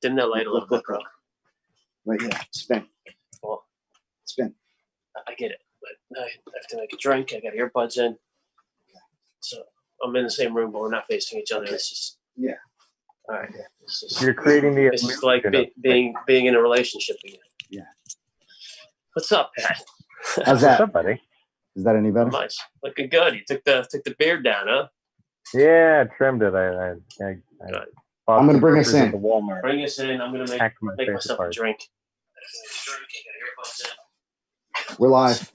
Dim that light a little bit, bro. Right here. Spin. Well, spin. I get it, but I have to make a drink. I got earbuds in. So I'm in the same room, but we're not facing each other. It's just all right. You're creating the. This is like being in a relationship again. Yeah. What's up, Pat? How's that? What's up, buddy? Is that any better? Nice. Looking good. You took the beard down, huh? Yeah, I trimmed it. I'm gonna bring us in. At the Walmart. Bring us in. I'm gonna make myself a drink. We're live.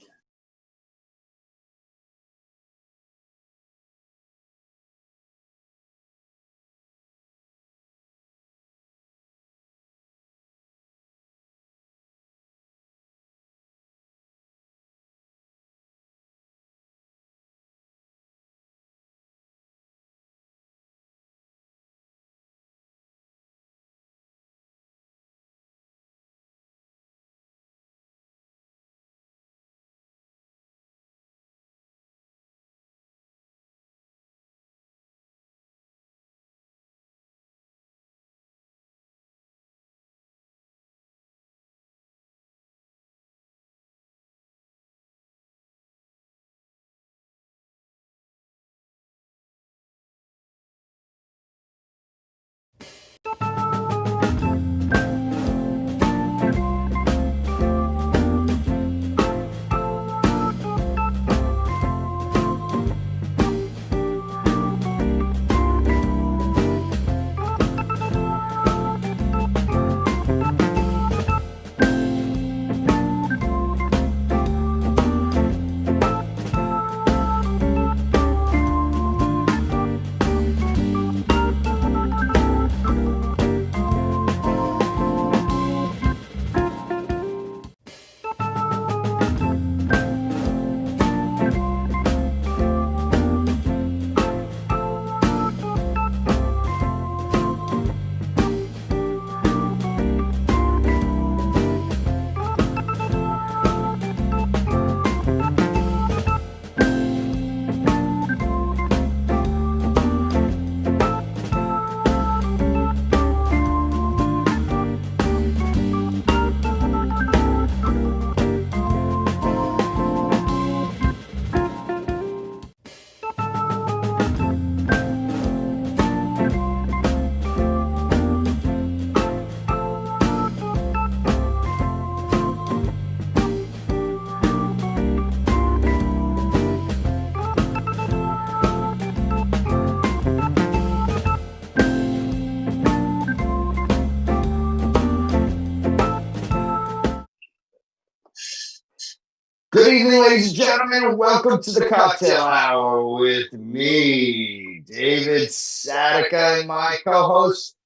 Good evening, ladies and gentlemen, and welcome to the Cocktail Hour with me, David Sadaka, and my co-host,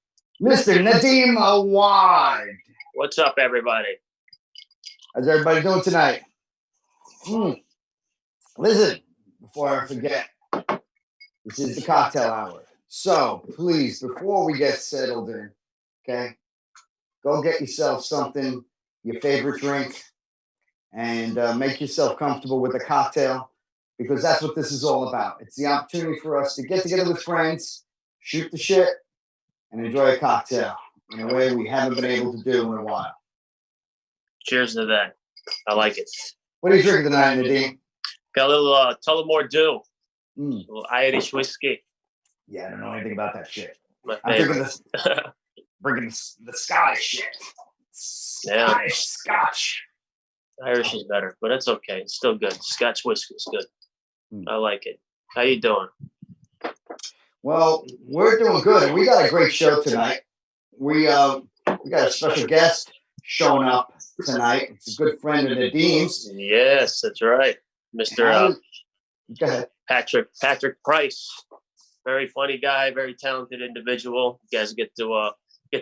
Mr. Nadeem Awad. What's up, everybody? How's everybody doing tonight? Listen, before I forget, this is the Cocktail Hour. So, please, before we get settled in, okay, go get yourself something, your favorite drink, and make yourself comfortable with a cocktail, because that's what this is all about. It's the opportunity for us to get together with friends, shoot the shit, and enjoy a cocktail in a way we haven't been able to do in a while. Cheers to that. I like it. What are you drinking tonight, Nadeem? Got a little Tullamore Dew. A Mm. little Irish whiskey. Yeah, I don't know anything about that shit. My I'm favorite. drinking the Scottish shit. Scottish Scotch. Irish is better, but it's okay. It's still good. Scotch whiskey is good. Mm. I like it. How you doing? Well, we're doing good, and we got a great show tonight. We got a special guest showing up tonight. It's a good friend of Nadeem's. Yes, that's right. Mr. Go ahead. Patrick Price. Very funny guy, very talented individual. You guys get to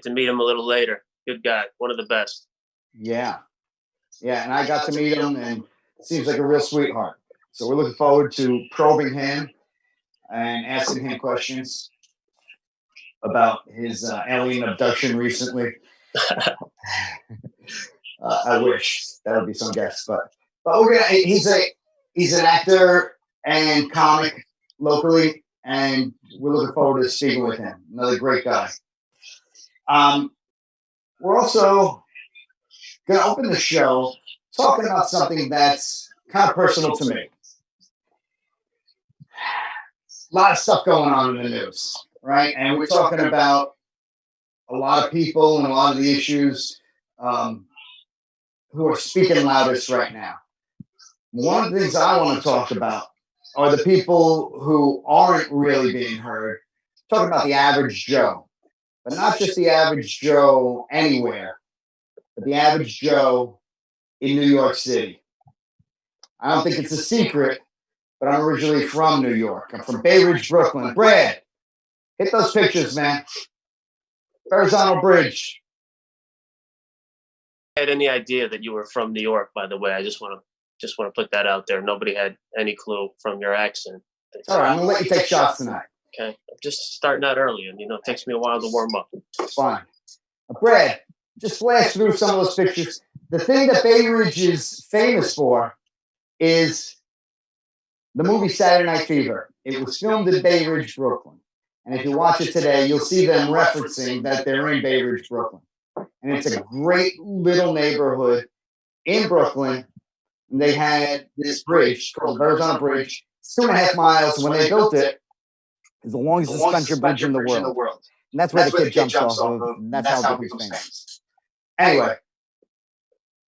meet him a little later. Good guy, one of the best. Yeah, and I got to meet him, and seems like a real sweetheart. So we're looking forward to probing him and asking him questions about his alien abduction recently. I wish that would be some guest, but we're gonna. He's an actor and comic locally, and we're looking forward to speaking with him. Another great guy. we're also going to open the show talking about something that's kind of personal to me. A lot of stuff going on in the news, right? And we're talking about a lot of people and a lot of the issues who are speaking loudest right now. One of the things I want to talk about are the people who aren't really being heard. Talking about the average Joe, but not just the average Joe anywhere, but the average Joe in New York City. I don't think it's a secret, but I'm originally from New York. I'm from Bay Ridge, Brooklyn. Brad, hit those pictures, man. Horizontal Bridge. I had any idea that you were from New York, by the way. I just want to put that out there. Nobody had any clue from your accent. All right, I'm gonna let you take shots tonight. Okay, I'm just starting out early, and it takes me a while to warm up. It's fine. Brad, just flash through some of those pictures. The thing that Bay Ridge is famous for is the movie Saturday Night Fever. It was filmed in Bay Ridge, Brooklyn. And if you watch it today, you'll see them referencing that they're in Bay Ridge, Brooklyn. And it's a great little neighborhood in Brooklyn. And they had this bridge called the Horizontal Bridge. It's 2.5 miles. And when they built it, it's the longest suspension bridge in the world. And that's where the kid jumps off of. And that's how it becomes famous. Anyway,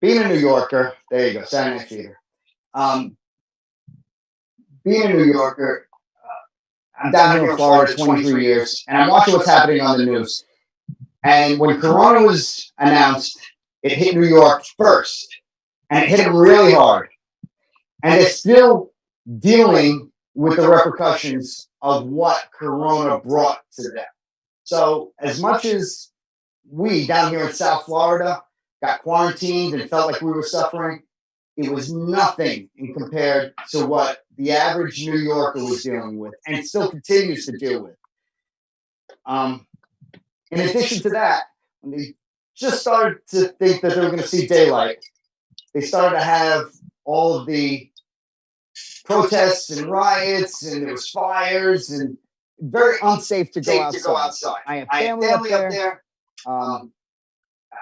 being a New Yorker, there you go, Saturday Night Fever. Being a New Yorker, I'm down here in Florida 23 years, and I'm watching what's happening on the news. And when Corona was announced, it hit New York first, and it hit them really hard. And they're still dealing with the repercussions of what Corona brought to them. So as much as we down here in South Florida got quarantined and felt like we were suffering, it was nothing in compared to what the average New Yorker was dealing with and still continues to deal with. In addition to that, when they just started to think that they were going to see daylight, they started to have all of the protests and riots, and there was fires, and very unsafe to go outside. I have family up there.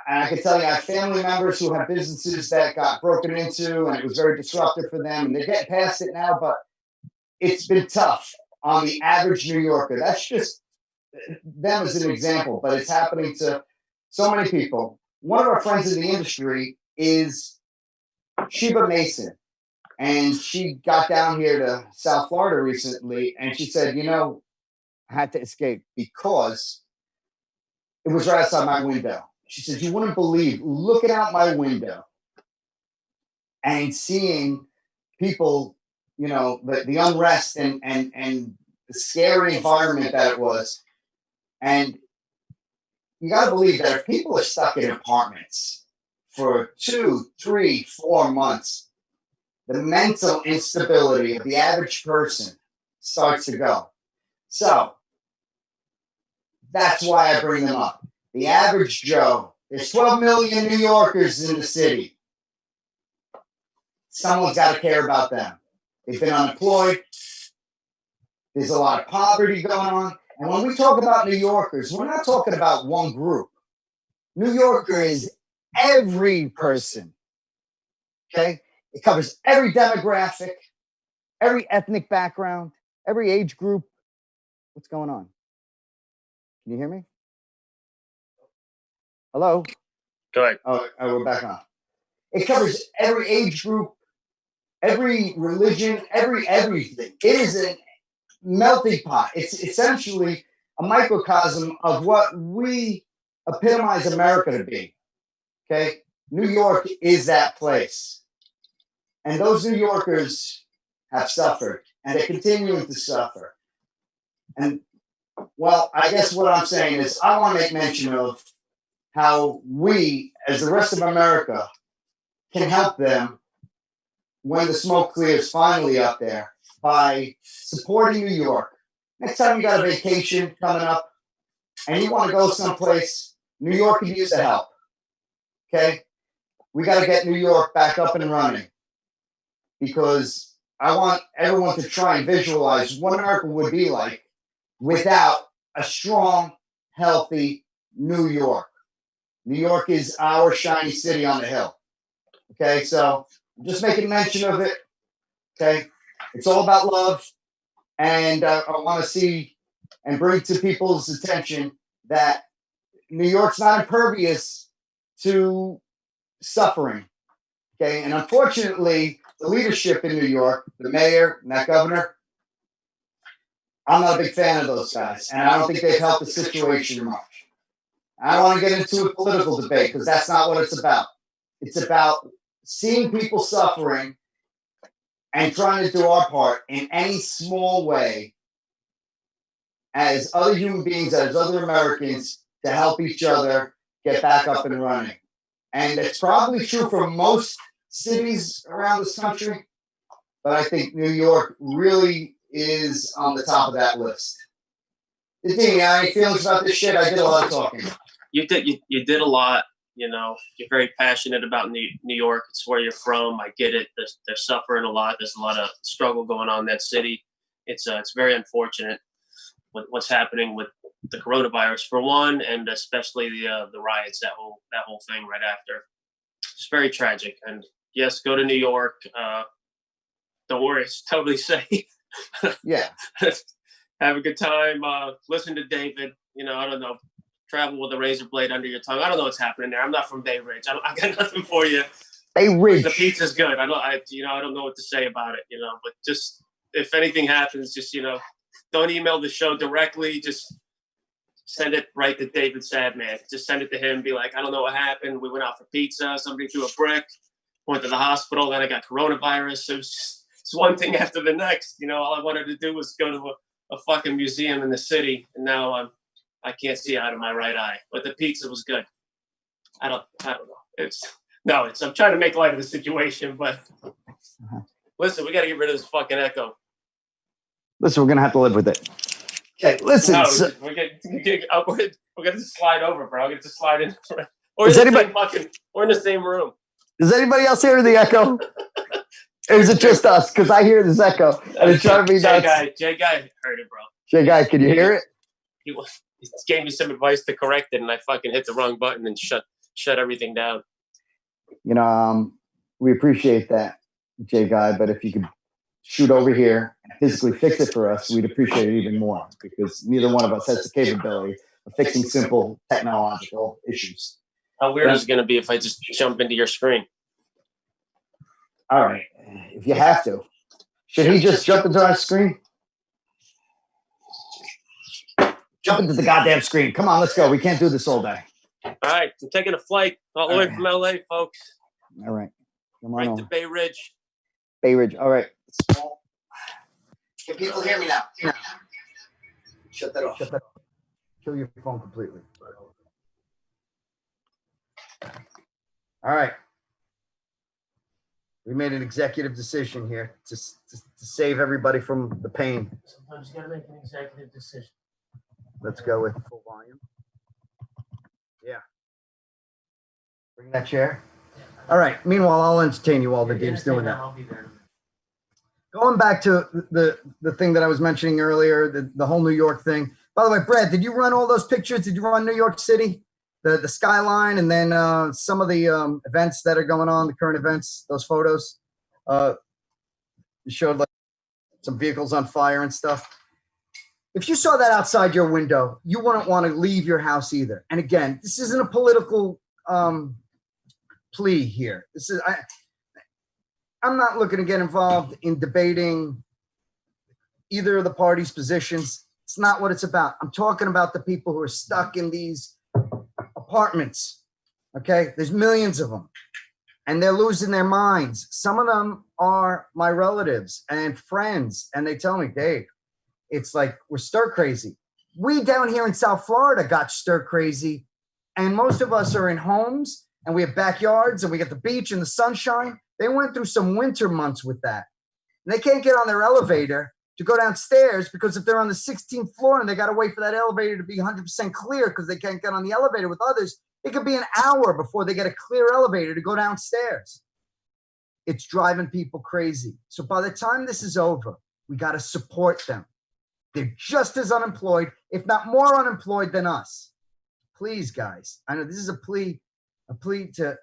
And I can tell you, I have family members who have businesses that got broken into, and it was very disruptive for them. And they're getting past it now, but it's been tough on the average New Yorker. That's just them as an example, but it's happening to so many people. One of our friends in the industry is Sheba Mason, and she got down here to South Florida recently, and she said, I had to escape because it was right outside my window. She said, you wouldn't believe, looking out my window and seeing people, the unrest and the scary environment that it was. And you got to believe that if people are stuck in apartments for 2, 3, 4 months, the mental instability of the average person starts to go. So that's why I bring them up. The average Joe. There's 12 million New Yorkers in the city. Someone's got to care about them. They've been unemployed. There's a lot of poverty going on. And when we talk about New Yorkers, we're not talking about one group. New Yorker is every person. Okay? It covers every demographic, every ethnic background, every age group. What's going on? Can you hear me? Hello? Go ahead. Oh, we're back on. It covers every age group, every religion, everything. It is a melting pot. It's essentially a microcosm of what we epitomize America to be. Okay? New York is that place. And those New Yorkers have suffered, and they're continuing to suffer. And, well, I guess what I'm saying is I want to make mention of how we, as the rest of America, can help them when the smoke clears finally up there by supporting New York. Next time you got a vacation coming up and you want to go someplace, New York can use the help. Okay? We got to get New York back up and running because I want everyone to try and visualize what America would be like without a strong, healthy New York. New York is our shiny city on the hill. Okay, so I'm just making mention of it. Okay, it's all about love, and I want to see and bring to people's attention that New York's not impervious to suffering. Okay, and unfortunately, the leadership in New York, the mayor and that governor, I'm not a big fan of those guys, and I don't think they've helped the situation much. I don't want to get into a political debate because that's not what it's about. It's about seeing people suffering and trying to do our part in any small way as other human beings, as other Americans, to help each other get back up and running. And it's probably true for most cities around this country, but I think New York really is on the top of that list. Nadeem, you have any feelings about this shit? I did a lot of talking. You did a lot. You know, you're very passionate about New York. It's where you're from. I get it. They're suffering a lot. There's a lot of struggle going on in that city. It's very unfortunate what's happening with the coronavirus for one, and especially the riots, that whole thing right after. It's very tragic. And yes, go to New York. Don't worry, it's totally safe. Yeah. Have a good time. Listen to David. You know, I don't know. Travel with a razor blade under your tongue. I don't know what's happening there. I'm not from Bay Ridge. I got nothing for you. Bay Ridge. The pizza's good. I don't know what to say about it. You know, but just if anything happens, just don't email the show directly. Just send it right to David Sadman. Just send it to him. Be like, I don't know what happened. We went out for pizza. Somebody threw a brick. Went to the hospital. Then I got coronavirus. It was just it's one thing after the next. You know, all I wanted to do was go to a fucking museum in the city, and now I can't see out of my right eye. But the pizza was good. I don't know. I'm trying to make light of the situation, but listen, we got to get rid of this fucking echo. Listen, we're gonna have to live with it. Okay, listen. No, we're gonna slide over, bro. We're gonna slide in. We're in the same room. Does anybody else hear the echo? Or is it just us? Because I hear this echo, and it's driving me nuts. Jay Guy heard it, bro. Jay Guy, can you hear it? He gave me some advice to correct it, and I fucking hit the wrong button and shut everything down. You know, we appreciate that, Jay Guy, but if you could shoot over here and physically fix it for us, we'd appreciate it even more, because neither one of us has the capability of fixing simple technological issues. How weird is it going to be if I just jump into your screen? All right, if you have to. Should he just jump into our screen? Jump into the goddamn screen. Come on, let's go. We can't do this all day. All right, I'm taking a flight all the way from LA, folks. All right. Come on right over. to Bay Ridge. Bay Ridge. All right. Can people hear me now? Yeah. Shut that off. Shut that off. Kill your phone completely. All right. We made an executive decision here to save everybody from the pain. Sometimes you got to make an executive decision. Let's go with full volume. Yeah. Bring that chair. All right. Meanwhile, I'll entertain you while the game's doing that. I'll be there. Going back to the thing that I was mentioning earlier, the whole New York thing. By the way, Brad, did you run all those pictures? Did you run New York City, the skyline, and then some of the events that are going on, the current events, those photos? You showed like some vehicles on fire and stuff. If you saw that outside your window, you wouldn't want to leave your house either. And again, this isn't a political plea here. This is I'm not looking to get involved in debating either of the parties' positions. It's not what it's about. I'm talking about the people who are stuck in these apartments. Okay, there's millions of them, and they're losing their minds. Some of them are my relatives and friends, and they tell me, Dave, it's like we're stir crazy. We down here in South Florida got stir crazy, and most of us are in homes, and we have backyards, and we got the beach and the sunshine. They went through some winter months with that. And they can't get on their elevator to go downstairs because if they're on the 16th floor and they got to wait for that elevator to be 100% clear because they can't get on the elevator with others, it could be an hour before they get a clear elevator to go downstairs. It's driving people crazy. So by the time this is over, we got to support them. They're just as unemployed, if not more unemployed than us. please, guys, I know this is a plea to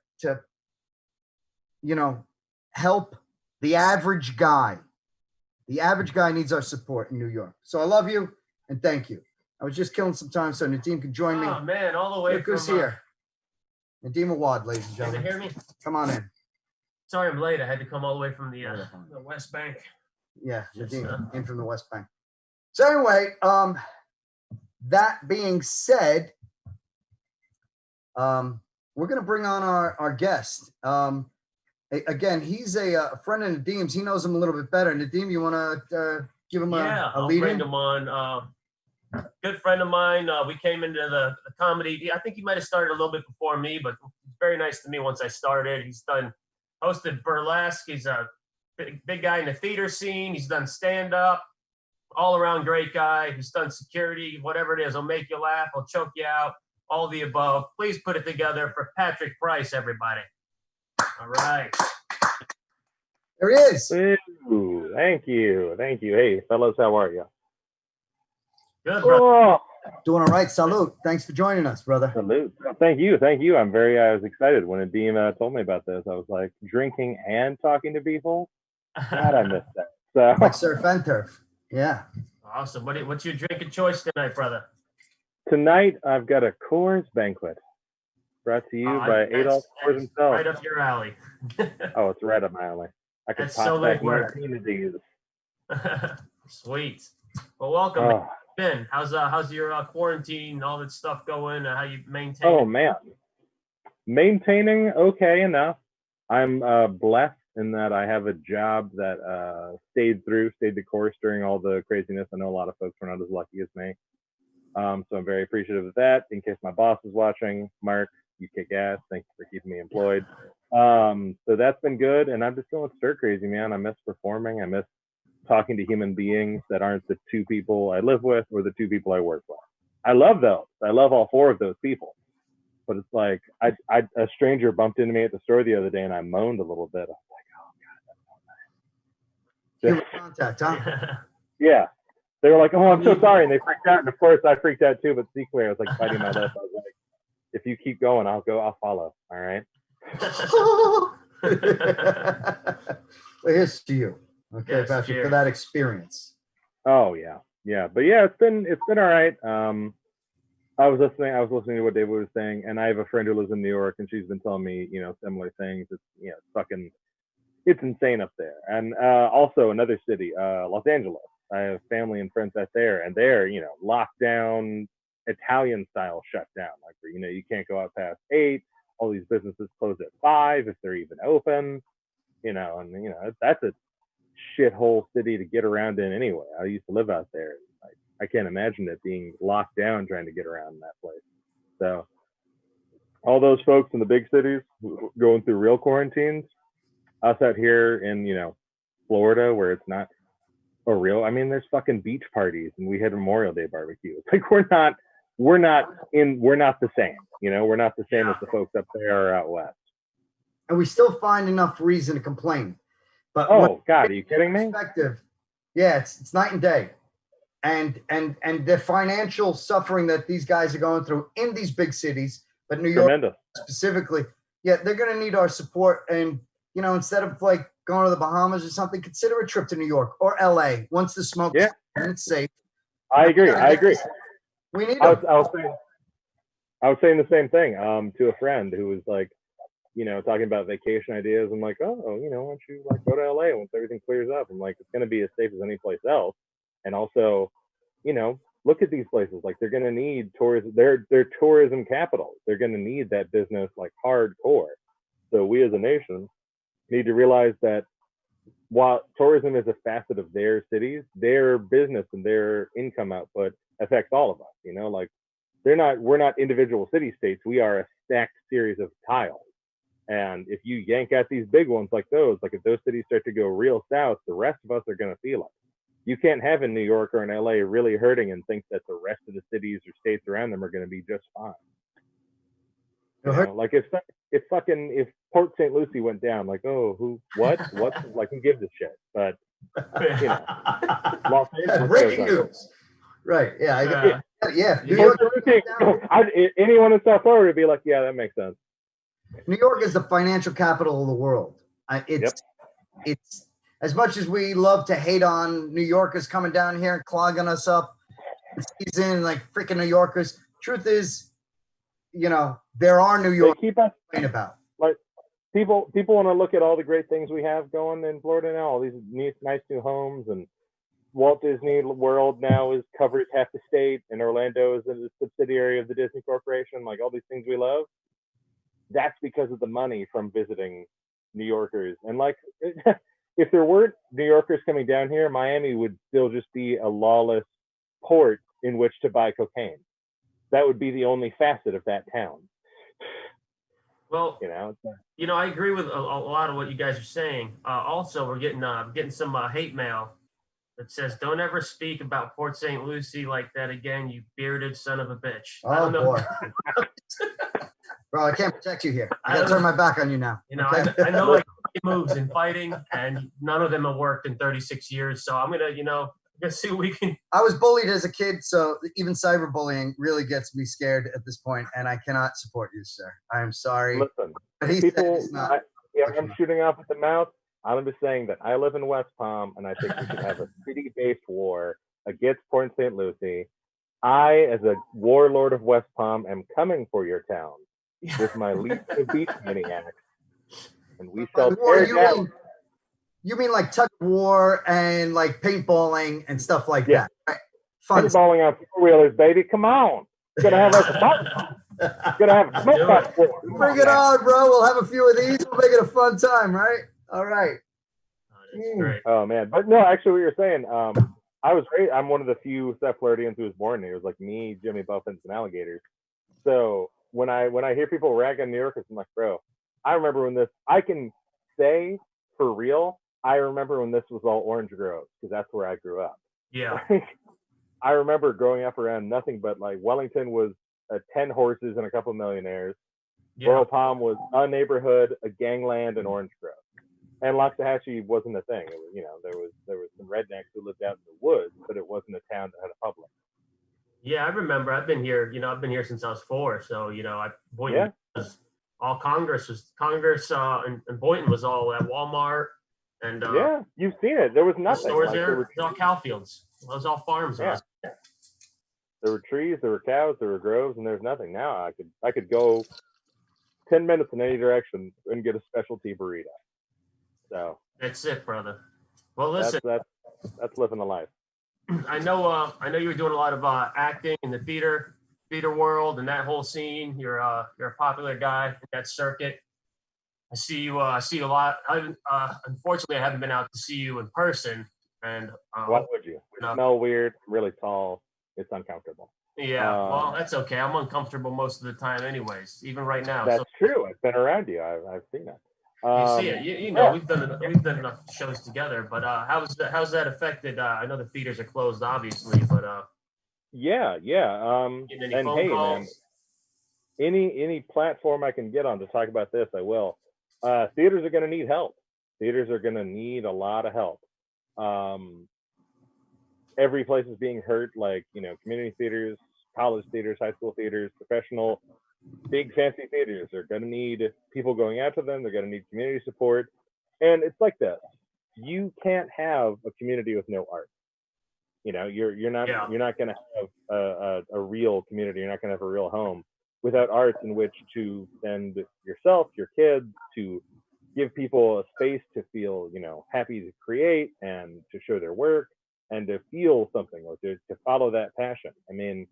help the average guy. The average guy needs our support in New York. So I love you and thank you. I was just killing some time so Nadeem can join me. Oh man, all the way Look who's here. Nadeem Awad, ladies and Can you gentlemen. hear me? Come on in. Sorry I'm late. I had to come all the way from the West Bank. Yeah, Nadeem in from the West Bank. So anyway, that being said, we're going to bring on our guest. Again, he's a friend of Nadeem's. He knows him a little bit better. Nadeem, you want to give him a lead? I'll bring him on. Good friend of mine. We came into the comedy. I think he might have started a little bit before me, but he's very nice to me once I started. He's hosted burlesque. He's a big guy in the theater scene. He's done stand-up. All-around great guy. He's done security, whatever it is. He'll make you laugh. He'll choke you out. All the above. Please put it together for Patrick Price, everybody. All right. There he is. Ooh, thank you. Hey, fellas, how are you? Good, brother. Oh, Doing all right. Salute. Thanks for joining us, brother. salute. Thank you. I was excited when Nadeem told me about this. I was like, drinking and talking to people? God, I missed that. So Like surf and turf. Yeah. Awesome. What's your drinking choice tonight, brother? tonight I've got a Coors banquet brought to you by Adolf Coors himself. Right up your alley. Oh, it's right up my alley. I could pop back martini of these. Sweet. Well, welcome. Oh. Ben, how's your quarantine, all that stuff going? How you maintain? Oh man, maintaining okay enough. I'm blessed in that I have a job that stayed the course during all the craziness. I know a lot of folks were not as lucky as me, so I'm very appreciative of that. In case my boss is watching, Mark, you kick ass. Thanks for keeping me employed. So that's been good, and I'm just going stir crazy, man. I miss performing. I miss talking to human beings that aren't the two people I live with or the two people I work with. I love those. I love all four of those people. But it's like a stranger bumped into me at the store the other day, and I moaned a little bit. I was like, "Oh God, that's so nice." Human contact, huh? Yeah. They were like, "Oh, I'm so sorry," and they freaked out. And of course, I freaked out too. But secretly, I was like biting my lip. I was like, "If you keep going, I'll go. I'll follow." All right. Well, here's to you. Okay, Yes, Patrick, cheers. for that experience. Oh yeah, yeah. But yeah, it's been all right. I was listening to what David was saying, and I have a friend who lives in New York, and she's been telling me, similar things. It's insane up there. And also another city, Los Angeles. I have family and friends out there, and they're, lockdown, Italian style shutdown, like where, you can't go out past 8. All these businesses close at 5 if they're even open, that's a shithole city to get around in anyway. I used to live out there. I can't imagine it being locked down trying to get around in that place. So all those folks in the big cities going through real quarantines, us out here in, Florida where it's not a real, there's fucking beach parties and we had Memorial Day barbecue. It's like we're not the same, we're not the same as the folks up there or out west. And we still find enough reason to complain. But God, are you kidding me? Yeah, it's night and day. And the financial suffering that these guys are going through in these big cities, but New York Tremendous. specifically, they're going to need our support. And, instead of like going to the Bahamas or something, consider a trip to New York or LA once the smoke is and it's safe. I agree. We need I was saying the same thing to a friend who was like, talking about vacation ideas. I'm like, why don't you go to LA once everything clears up? I'm like, it's going to be as safe as any place else. And also, look at these places. Like they're going to need tourism. They're tourism capital. They're going to need that business like hardcore. So we as a nation need to realize that while tourism is a facet of their cities, their business and their income output affects all of us. Like we're not individual city states. We are a stacked series of tiles. And if you yank out these big ones like if those cities start to go real south, the rest of us are going to feel it. You can't have in New York or in LA really hurting and think that the rest of the cities or states around them are going to be just fine. Like if Port St. Lucie went down, like, what, like who gives a shit? But Los Angeles, breaking news. Right. Yeah. Yeah, New Porto York, Rico, anyone in South Florida would be like, yeah, that makes sense. New York is the financial capital of the world. It's as much as we love to hate on New Yorkers coming down here and clogging us up. Season like freaking New Yorkers. Truth is, there are New Yorkers They keep us about. Like people want to look at all the great things we have going in Florida now. All these nice new homes, and Walt Disney World now covers half the state, and Orlando is a subsidiary of the Disney Corporation. Like all these things we love. That's because of the money from visiting New Yorkers. And like, if there weren't New Yorkers coming down here, Miami would still just be a lawless port in which to buy cocaine. That would be the only facet of that town. Well, I agree with a lot of what you guys are saying. Also, we're getting some hate mail that says, "Don't ever speak about Port St. Lucie like that again, you bearded son of a bitch." Oh, I don't know. Boy. Bro, I can't protect you here. I gotta turn my back on you now. Okay? I know like moves in fighting, and none of them have worked in 36 years. So I'm gonna, let's see what we can. I was bullied as a kid, so even cyberbullying really gets me scared at this point, and I cannot support you, sir. I am sorry. Listen, I'm shooting off at the mouth. I'm just saying that I live in West Palm, and I think we should have a city-based war against Port St. Lucie. I, as a warlord of West Palm, am coming for your town with my legion of beach maniacs, and we shall tear down. You mean like tug of war and like paintballing and stuff like that? Right? Fun. Paintballing on four-wheelers, baby. Come on. We're gonna have a smoke war. Bring it on, bro. We'll have a few of these. We'll make it a fun time, right? All right. Great. Oh man, but no, actually, what you're saying. I was great. I'm one of the few South Floridians who was born here. It was like me, Jimmy Buffins, and alligators. So when I hear people rag on New Yorkers, I'm like, bro, I remember when this. I can say for real, I remember when this was all orange groves because that's where I grew up. Yeah. I remember growing up around nothing but like Wellington was 10 horses and a couple of millionaires. Yeah. Royal Palm was a neighborhood, a gangland, and orange grove. And Loxahatchee wasn't a thing. It was, there was some rednecks who lived out in the woods, but it wasn't a town that had a public. Yeah, I remember. I've been here since I was 4. So Boynton was all Congress and Boynton was all at Walmart. And you've seen it. There was nothing. Stores there were all cow fields. It was all farms. Yeah. There were trees, there were cows, there were groves, and there's nothing. Now I could go 10 minutes in any direction and get a specialty burrito. So that's it, brother. Well, listen, that's living the life. I know you were doing a lot of acting in the theater world and that whole scene. You're a popular guy in that circuit. I see you a lot. Unfortunately, I haven't been out to see you in person. And why would you? You smell weird. Really tall. It's uncomfortable. Yeah, well, that's okay. I'm uncomfortable most of the time, anyways. Even right now. That's true. I've been around you. I've seen it. You see it. You know, we've done enough shows together. But how's that affected? I know the theaters are closed, obviously, but yeah. And hey, man, any platform I can get on to talk about this, I will. Theaters are going to need help. Theaters are going to need a lot of help. Every place is being hurt, like, community theaters, college theaters, high school theaters, professional, big fancy theaters are going to need people going out to them. They're going to need community support. And it's like this. You can't have a community with no art. You're not going to have a real community. You're not going to have a real home without arts in which to send yourself, your kids, to give people a space to feel, happy to create and to show their work and to feel something or to follow that passion. I mean,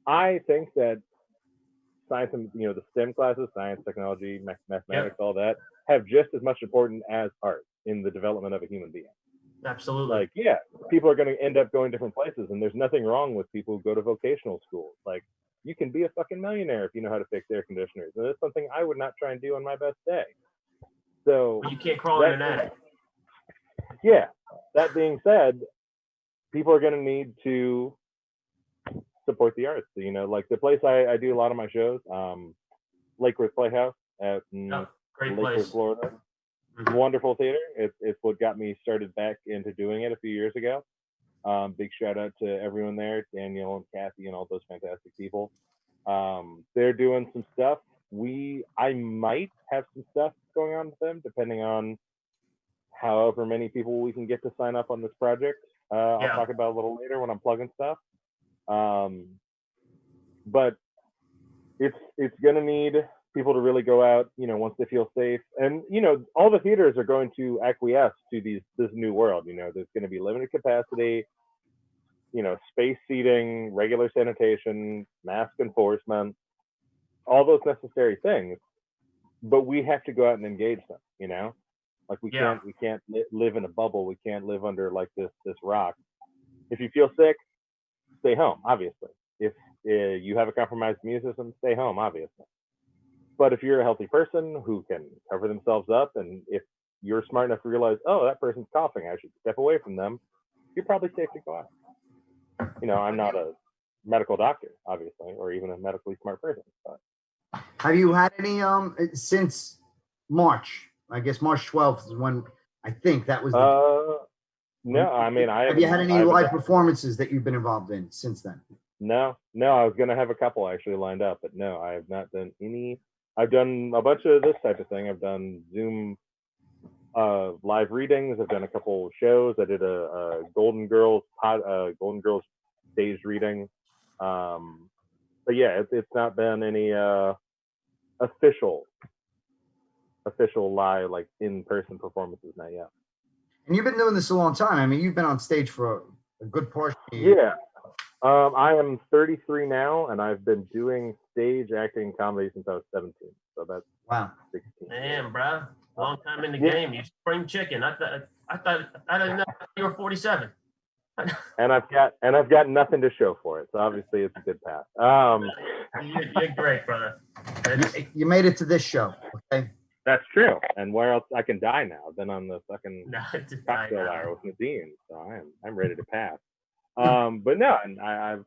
I think that science and, the STEM classes, science, technology, mathematics, all that, have just as much importance as art in the development of a human being. Absolutely. Like, people are going to end up going different places, and there's nothing wrong with people who go to vocational schools. Like, you can be a fucking millionaire if you know how to fix air conditioners. And that's something I would not try and do on my best day. So you can't crawl in an attic. Yeah. That being said, people are going to need to support the arts. Like the place I do a lot of my shows, Lake Worth Playhouse at great Lake Worth, Florida. Mm-hmm. Wonderful theater. It's what got me started back into doing it a few years ago. Big shout out to everyone there, Daniel and Kathy and all those fantastic people. They're doing some stuff. I might have some stuff going on with them, depending on however many people we can get to sign up on this project. I'll talk about it a little later when I'm plugging stuff. But it's gonna need people to really go out, once they feel safe. And all the theaters are going to acquiesce to this new world. There's going to be limited capacity, space seating, regular sanitation, mask enforcement, all those necessary things. But we have to go out and engage them. Like we can't live in a bubble. We can't live under like this rock. If you feel sick, stay home, obviously. If you have a compromised immune system, stay home, obviously. But if you're a healthy person who can cover themselves up, and if you're smart enough to realize, oh, that person's coughing, I should step away from them, you're probably safe to go out. I'm not a medical doctor, obviously, or even a medically smart person. But have you had any since March? I guess March 12th is when I think that was. No, I mean, have you had any live performances that you've been involved in since then? No, I was gonna have a couple actually lined up, but no, I have not done any. I've done a bunch of this type of thing. I've done Zoom live readings. I've done a couple shows. I did a Golden Girls stage reading. But yeah, it's not been any official live, like in-person performances, not yet. And you've been doing this a long time. I mean, you've been on stage for a good portion of years. Yeah. I am 33 now, and I've been doing stage acting comedy since I was 17. So that's 16. Damn, bro, long time in the game. You spring chicken. I didn't know you were 47. and I've got nothing to show for it. So obviously, it's a good path. You're great, brother. You made it to this show, okay? That's true. And where else I can die now? I've been on the fucking Cokctail hour with Nadeem, so I'm ready to pass. But no, and I've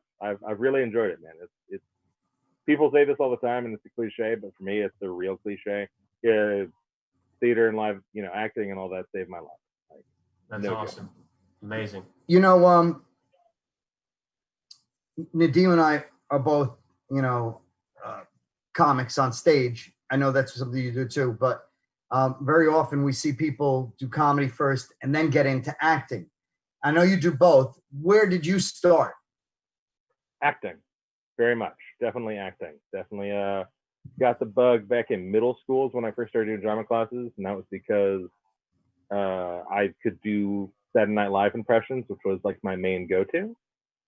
really enjoyed it, man. It's people say this all the time, and it's a cliche, but for me, it's the real cliche. Yeah, theater and live, acting and all that saved my life. Like, that's awesome, joke. Amazing. Nadeem and I are both, comics on stage. I know that's something you do too, but very often we see people do comedy first and then get into acting. I know you do both. Where did you start? Acting, very much. Definitely acting. Definitely got the bug back in middle schools when I first started doing drama classes, and that was because I could do Saturday Night Live impressions, which was like my main go-to,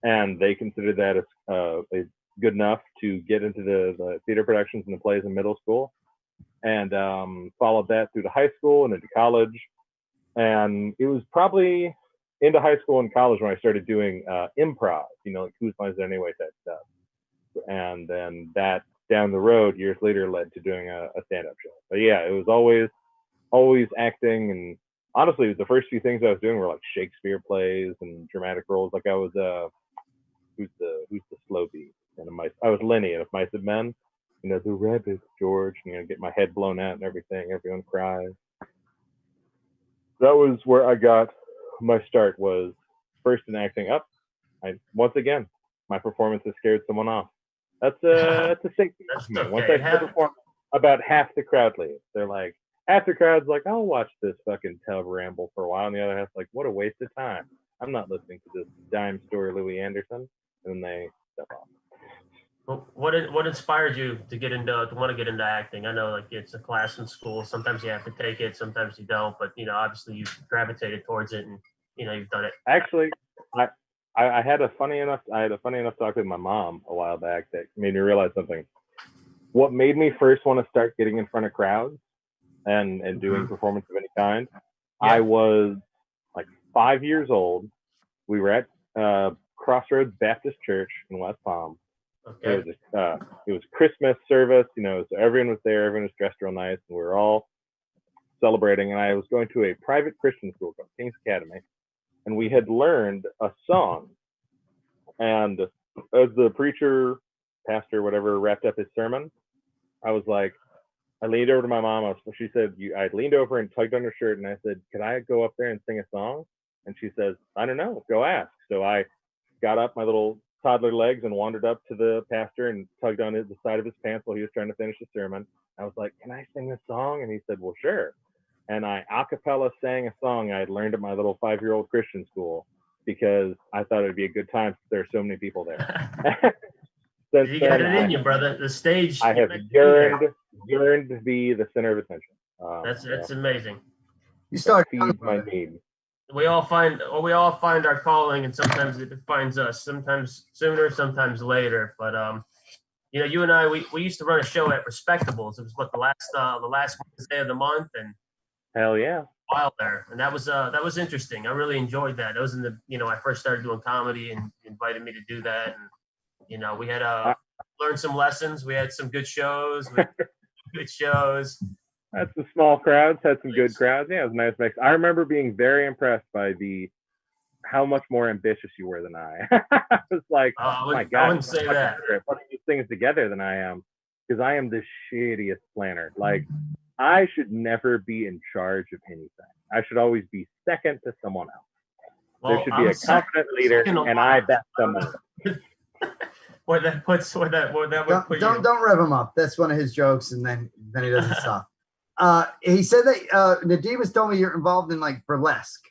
and they considered that as good enough to get into the theater productions and the plays in middle school, and followed that through to high school and into college. And it was probably into high school and college when I started doing improv, like Whose Lines Is It Anyway type stuff. And then that down the road, years later, led to doing a stand-up show. But yeah, it was always acting. And honestly, the first few things I was doing were like Shakespeare plays and dramatic roles. Like I was who's the slow beat? And I was Lenny in If Mice Had Men. The rabbit, George, get my head blown out and everything. Everyone cries. That was where I got my start, was first in acting up. Once again, my performance has scared someone off. That's a safety. Okay. Once I perform, about half the crowd leaves. They're like, half the crowd's like, I'll watch this fucking tub ramble for a while, and the other half's like, what a waste of time. I'm not listening to this dime store Louis Anderson. And then they step off. Well, what inspired you to want to get into acting? I know, like, it's a class in school. Sometimes you have to take it, sometimes you don't. But obviously you've gravitated towards it, and you've done it. Actually, I had a funny enough talk with my mom a while back that made me realize something. What made me first want to start getting in front of crowds and doing performance of any kind, I was like 5 years old. We were at Crossroads Baptist Church in West Palm. Okay. It was Christmas service, so everyone was there. Everyone was dressed real nice, and we were all celebrating. And I was going to a private Christian school called King's Academy, and we had learned a song. And as the preacher, pastor, whatever, wrapped up his sermon, I was like, I leaned over to my mom. She said, I leaned over and tugged on her shirt, and I said, could I go up there and sing a song? And she says, I don't know, go ask. So I got up my little toddler legs and wandered up to the pastor and tugged on the side of his pants while he was trying to finish the sermon. I was like, can I sing this song? And he said, well, sure. And I a cappella sang a song I had learned at my little 5-year-old Christian school because I thought it'd be a good time since there are so many people there. Since you got it in you, brother. The stage. I have yearned to be the center of attention. That's amazing. You start feed my need. We all find our calling, and sometimes it finds us. Sometimes sooner, sometimes later. But you know, you and I, we used to run a show at Respectables. It was what the last Wednesday of the month, and hell yeah, while there, and that was interesting. I really enjoyed that. It was in the I first started doing comedy, and invited me to do that, and we had learned some lessons. We had some good shows. Had some small crowds, had some good crowds. Yeah, it was a nice mix. I remember being very impressed by how much more ambitious you were than I. I was like, oh my God, I wouldn't say that. Putting these things together than I am, because I am the shittiest planner. Like, I should never be in charge of anything. I should always be second to someone else. Well, there should be a confident leader, and I bet someone. Where that would put don't rev him up. That's one of his jokes, and then he doesn't stop. He said that Nadeem has told me you're involved in like burlesque.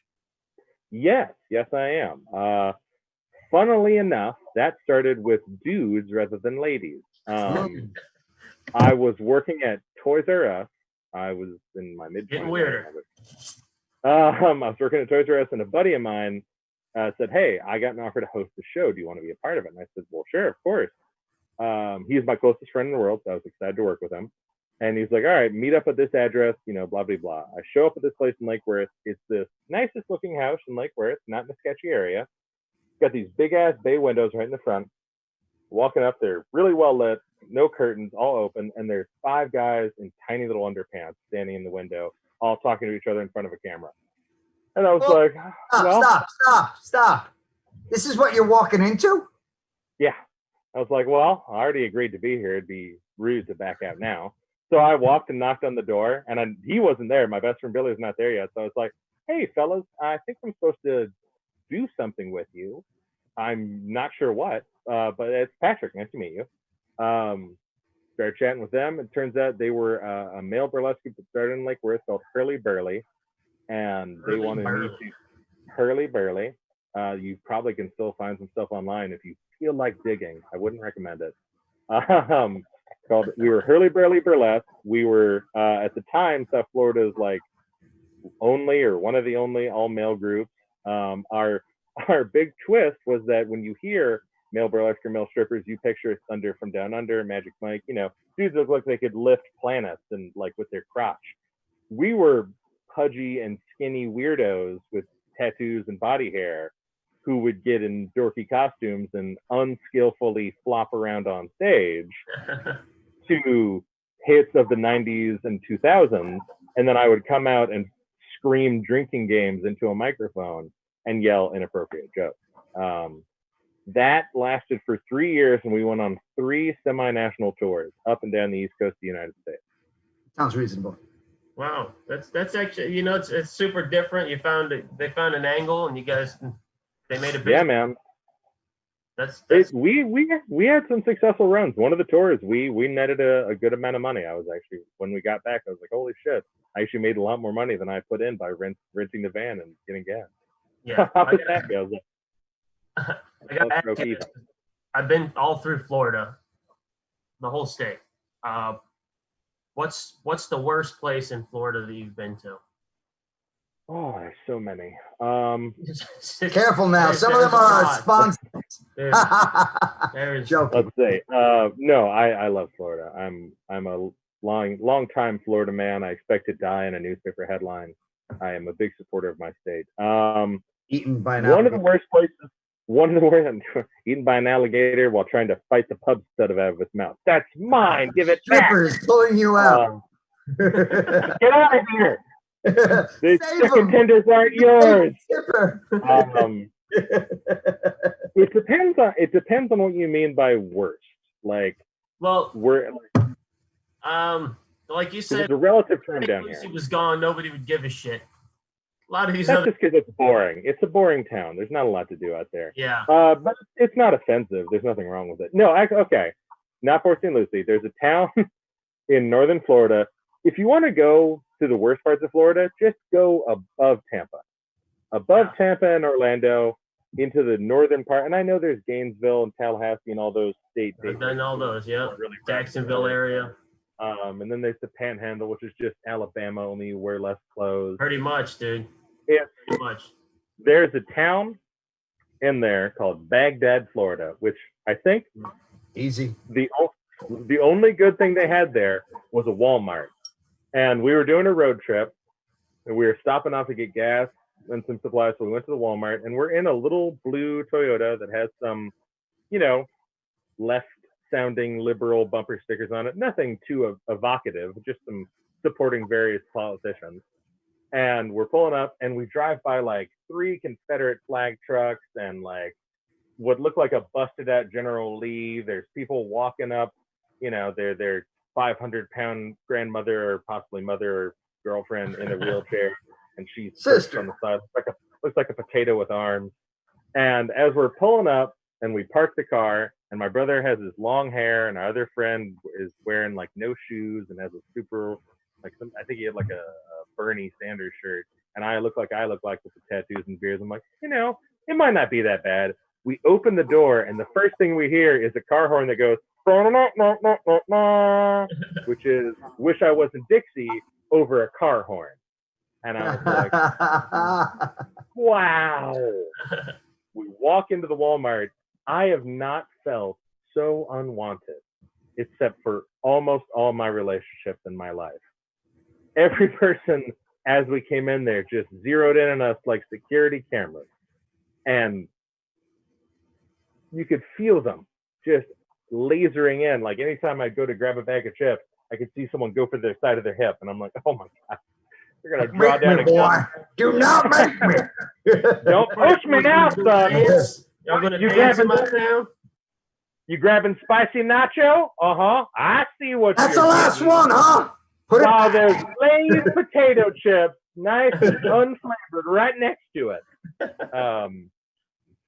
Yes, I am. Funnily enough, that started with dudes rather than ladies. I was working at Toys R Us. I was in my mid-20s. Getting weirder. I was working at Toys R Us, and a buddy of mine said, hey, I got an offer to host the show. Do you want to be a part of it? And I said, well, sure, of course. He's my closest friend in the world, so I was excited to work with him. And he's like, all right, meet up at this address, blah, blah, blah. I show up at this place in Lake Worth. It's the nicest looking house in Lake Worth, not in a sketchy area. It's got these big ass bay windows right in the front. Walking up there, really well lit, no curtains, all open. And there's 5 guys in tiny little underpants standing in the window, all talking to each other in front of a camera. And I was like, stop. This is what you're walking into? Yeah. I was like, well, I already agreed to be here. It'd be rude to back out now. So I walked and knocked on the door, and he wasn't there. My best friend Billy was not there yet. So I was like, hey, fellas, I think I'm supposed to do something with you. I'm not sure what, but it's Patrick. Nice to meet you. Started chatting with them. It turns out they were a male burlesque group that started in Lake Worth called Hurly Burly, and they wanted me to Hurly Burly. You probably can still find some stuff online if you feel like digging. I wouldn't recommend it. We were Hurly Burly Burlesque. We were at the time South Florida's like only or one of the only all male groups. Our big twist was that when you hear male burlesque or male strippers, you picture Thunder from Down Under, Magic Mike, dudes look like they could lift planets and like with their crotch. We were pudgy and skinny weirdos with tattoos and body hair who would get in dorky costumes and unskillfully flop around on stage to hits of the 90s and 2000s. And then I would come out and scream drinking games into a microphone and yell inappropriate jokes. That lasted for 3 years, and we went on 3 semi-national tours up and down the East Coast of the United States. Sounds reasonable. Wow, that's actually it's super different. They found an angle, and you guys they made a big. Yeah, man. We had some successful runs. One of the tours we netted a good amount of money. I was actually, when we got back, I was like, holy shit! I actually made a lot more money than I put in by renting the van and getting gas. Yeah, I was happy. I was like, I've been all through Florida, the whole state. What's the worst place in Florida that you've been to? Oh, there's so many. Careful now. Some of them are sponsors. Joking. Let's say. No, I love Florida. I'm a long time Florida man. I expect to die in a newspaper headline. I am a big supporter of my state. Eaten by one of the worst places. Eaten by an alligator while trying to fight the pub stud out of his mouth. That's mine. Give it back. Strippers pulling you out. Get out of here. The chicken tenders aren't yours. It depends on what you mean by worst. Like, well, we're like you said, it's a relative term down here. It was gone. Nobody would give a shit. A lot of these That's other. just because it's boring. It's a boring town. There's not a lot to do out there. Yeah. But it's not offensive. There's nothing wrong with it. No, okay. Not Port St. Lucie. There's a town in northern Florida. If you want to go to the worst parts of Florida, just go above Tampa. Tampa and Orlando into the northern part. And I know there's Gainesville and Tallahassee and all those states. I've done all those, yeah. Really Jacksonville area. And then there's the Panhandle, which is just Alabama, only you wear less clothes. Pretty much, dude. Yeah. Pretty much. There's a town in there called Baghdad, Florida, which I think easy. The only good thing they had there was a Walmart. And we were doing a road trip, and we were stopping off to get gas and some supplies. So we went to the Walmart, and we're in a little blue Toyota that has some, left-sounding liberal bumper stickers on it. Nothing too evocative, just some supporting various politicians. And we're pulling up, and we drive by like 3 Confederate flag trucks and like what looked like a busted-out General Lee. There's people walking up, their 500-pound grandmother or possibly mother or girlfriend in a wheelchair, and she's perched on the side. Looks like a potato with arms. And as we're pulling up, and we park the car, and my brother has his long hair, and our other friend is wearing like no shoes and has a super, I think he had like a Bernie Sanders shirt, and I look like with the tattoos and beards. I'm like, it might not be that bad. We open the door, and the first thing we hear is a car horn that goes, which is "Wish I Wasn't Dixie" over a car horn. And I was like, wow. We walk into the Walmart. I have not felt so unwanted, except for almost all my relationships in my life. Every person, as we came in there, just zeroed in on us like security cameras. And you could feel them just lasering in. Like anytime I go to grab a bag of chips, I could see someone go for their side of their hip. And I'm like, oh my God, they're going to draw down a gun. Do not make me. Don't push me now, son. You grabbing spicy nacho? Uh-huh. I see what That's the last one, huh? While there's Lay's potato chips, nice and unflavored, right next to it.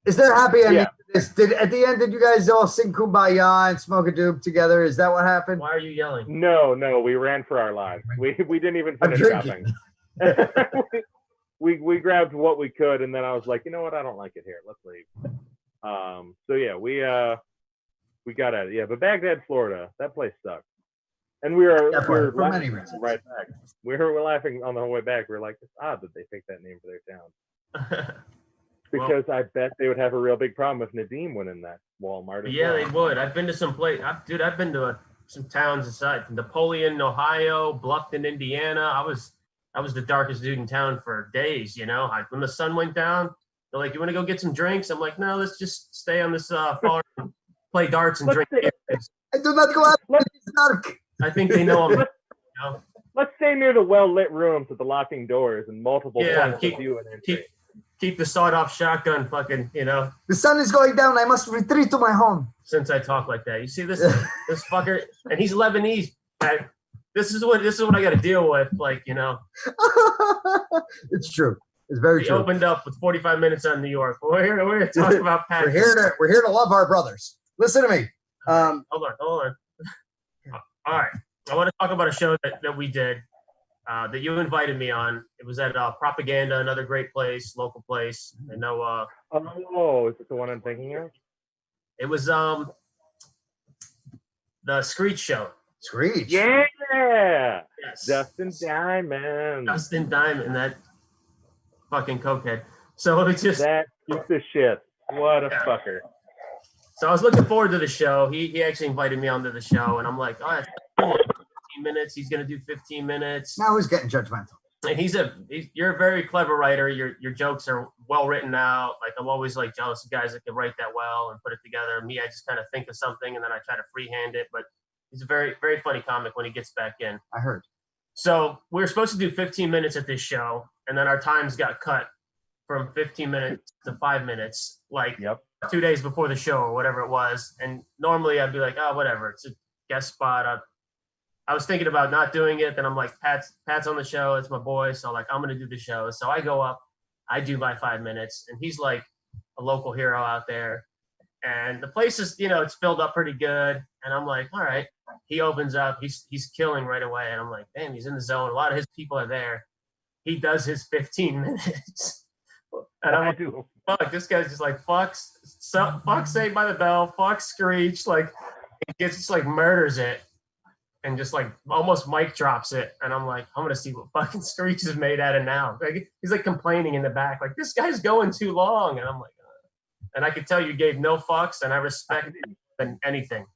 Is there a happy ending to this? At the end, did you guys all sing Kumbaya and smoke a doob together? Is that what happened? Why are you yelling? No, we ran for our lives. We didn't even finish shopping. we grabbed what we could, and then I was like, you know what? I don't like it here. Let's leave. So yeah, we got out. Yeah, but Baghdad, Florida, that place sucked. And we were for many reasons. Right back. We were laughing on the whole way back. We were like, it's odd that they picked that name for their town. Because I bet they would have a real big problem if Nadeem went in that Walmart. They would. I've been to some place. I've been to some towns aside. Napoleon, Ohio, Bluffton, Indiana. I was the darkest dude in town for days. When the sun went down, they're like, "You want to go get some drinks?" I'm like, "No, let's just stay on this farm, play darts and drink." I do not go out. It's dark. I think they know I'm. Let's stay near the well-lit rooms with the locking doors and multiple points of view and entry. Keep the sawed-off shotgun, fucking, The sun is going down. I must retreat to my home. Since I talk like that, you see this fucker, and he's Lebanese. This is what I got to deal with, It's true. It's very true. We opened up with 45 minutes on New York. We're here to talk about Pat. We're here to love our brothers. Listen to me. Hold on. All right. I want to talk about a show that we did that you invited me on. It was at Propaganda, another great place, local place. I know. Is it the one I'm thinking of? It was the Screech Show. Screech. Yeah. Yes. Dustin Diamond, that fucking cokehead. So it just that piece of shit. What a fucker. So I was looking forward to the show. He actually invited me onto the show, and I'm like, oh, that's 15 minutes. He's gonna do 15 minutes. Now he's getting judgmental. And you're a very clever writer. Your jokes are well written out. Like I'm always like jealous of guys that can write that well and put it together. Me, I just kind of think of something and then I try to freehand it. But he's a very, very funny comic when he gets back in. I heard. So we were supposed to do 15 minutes at this show, and then our times got cut from 15 minutes to 5 minutes. 2 days before the show or whatever it was. And normally I'd be like, oh, whatever. It's a guest spot. I was thinking about not doing it. Then I'm like, Pat's on the show. It's my boy. So like, I'm going to do the show. So I go up, I do my 5 minutes, and he's like a local hero out there. And the place is, it's filled up pretty good. And I'm like, all right. He opens up. He's killing right away. And I'm like, damn, he's in the zone. A lot of his people are there. He does his 15 minutes. And I'm like, fuck, this guy's just like, fuck Saved by the Bell, fuck Screech. Like, he gets just like murders it and just like almost mic drops it. And I'm like, I'm going to see what fucking Screech is made out of now. Like, he's like complaining in the back, like, this guy's going too long. And I'm like, and I could tell you gave no fucks, and I respect it than anything.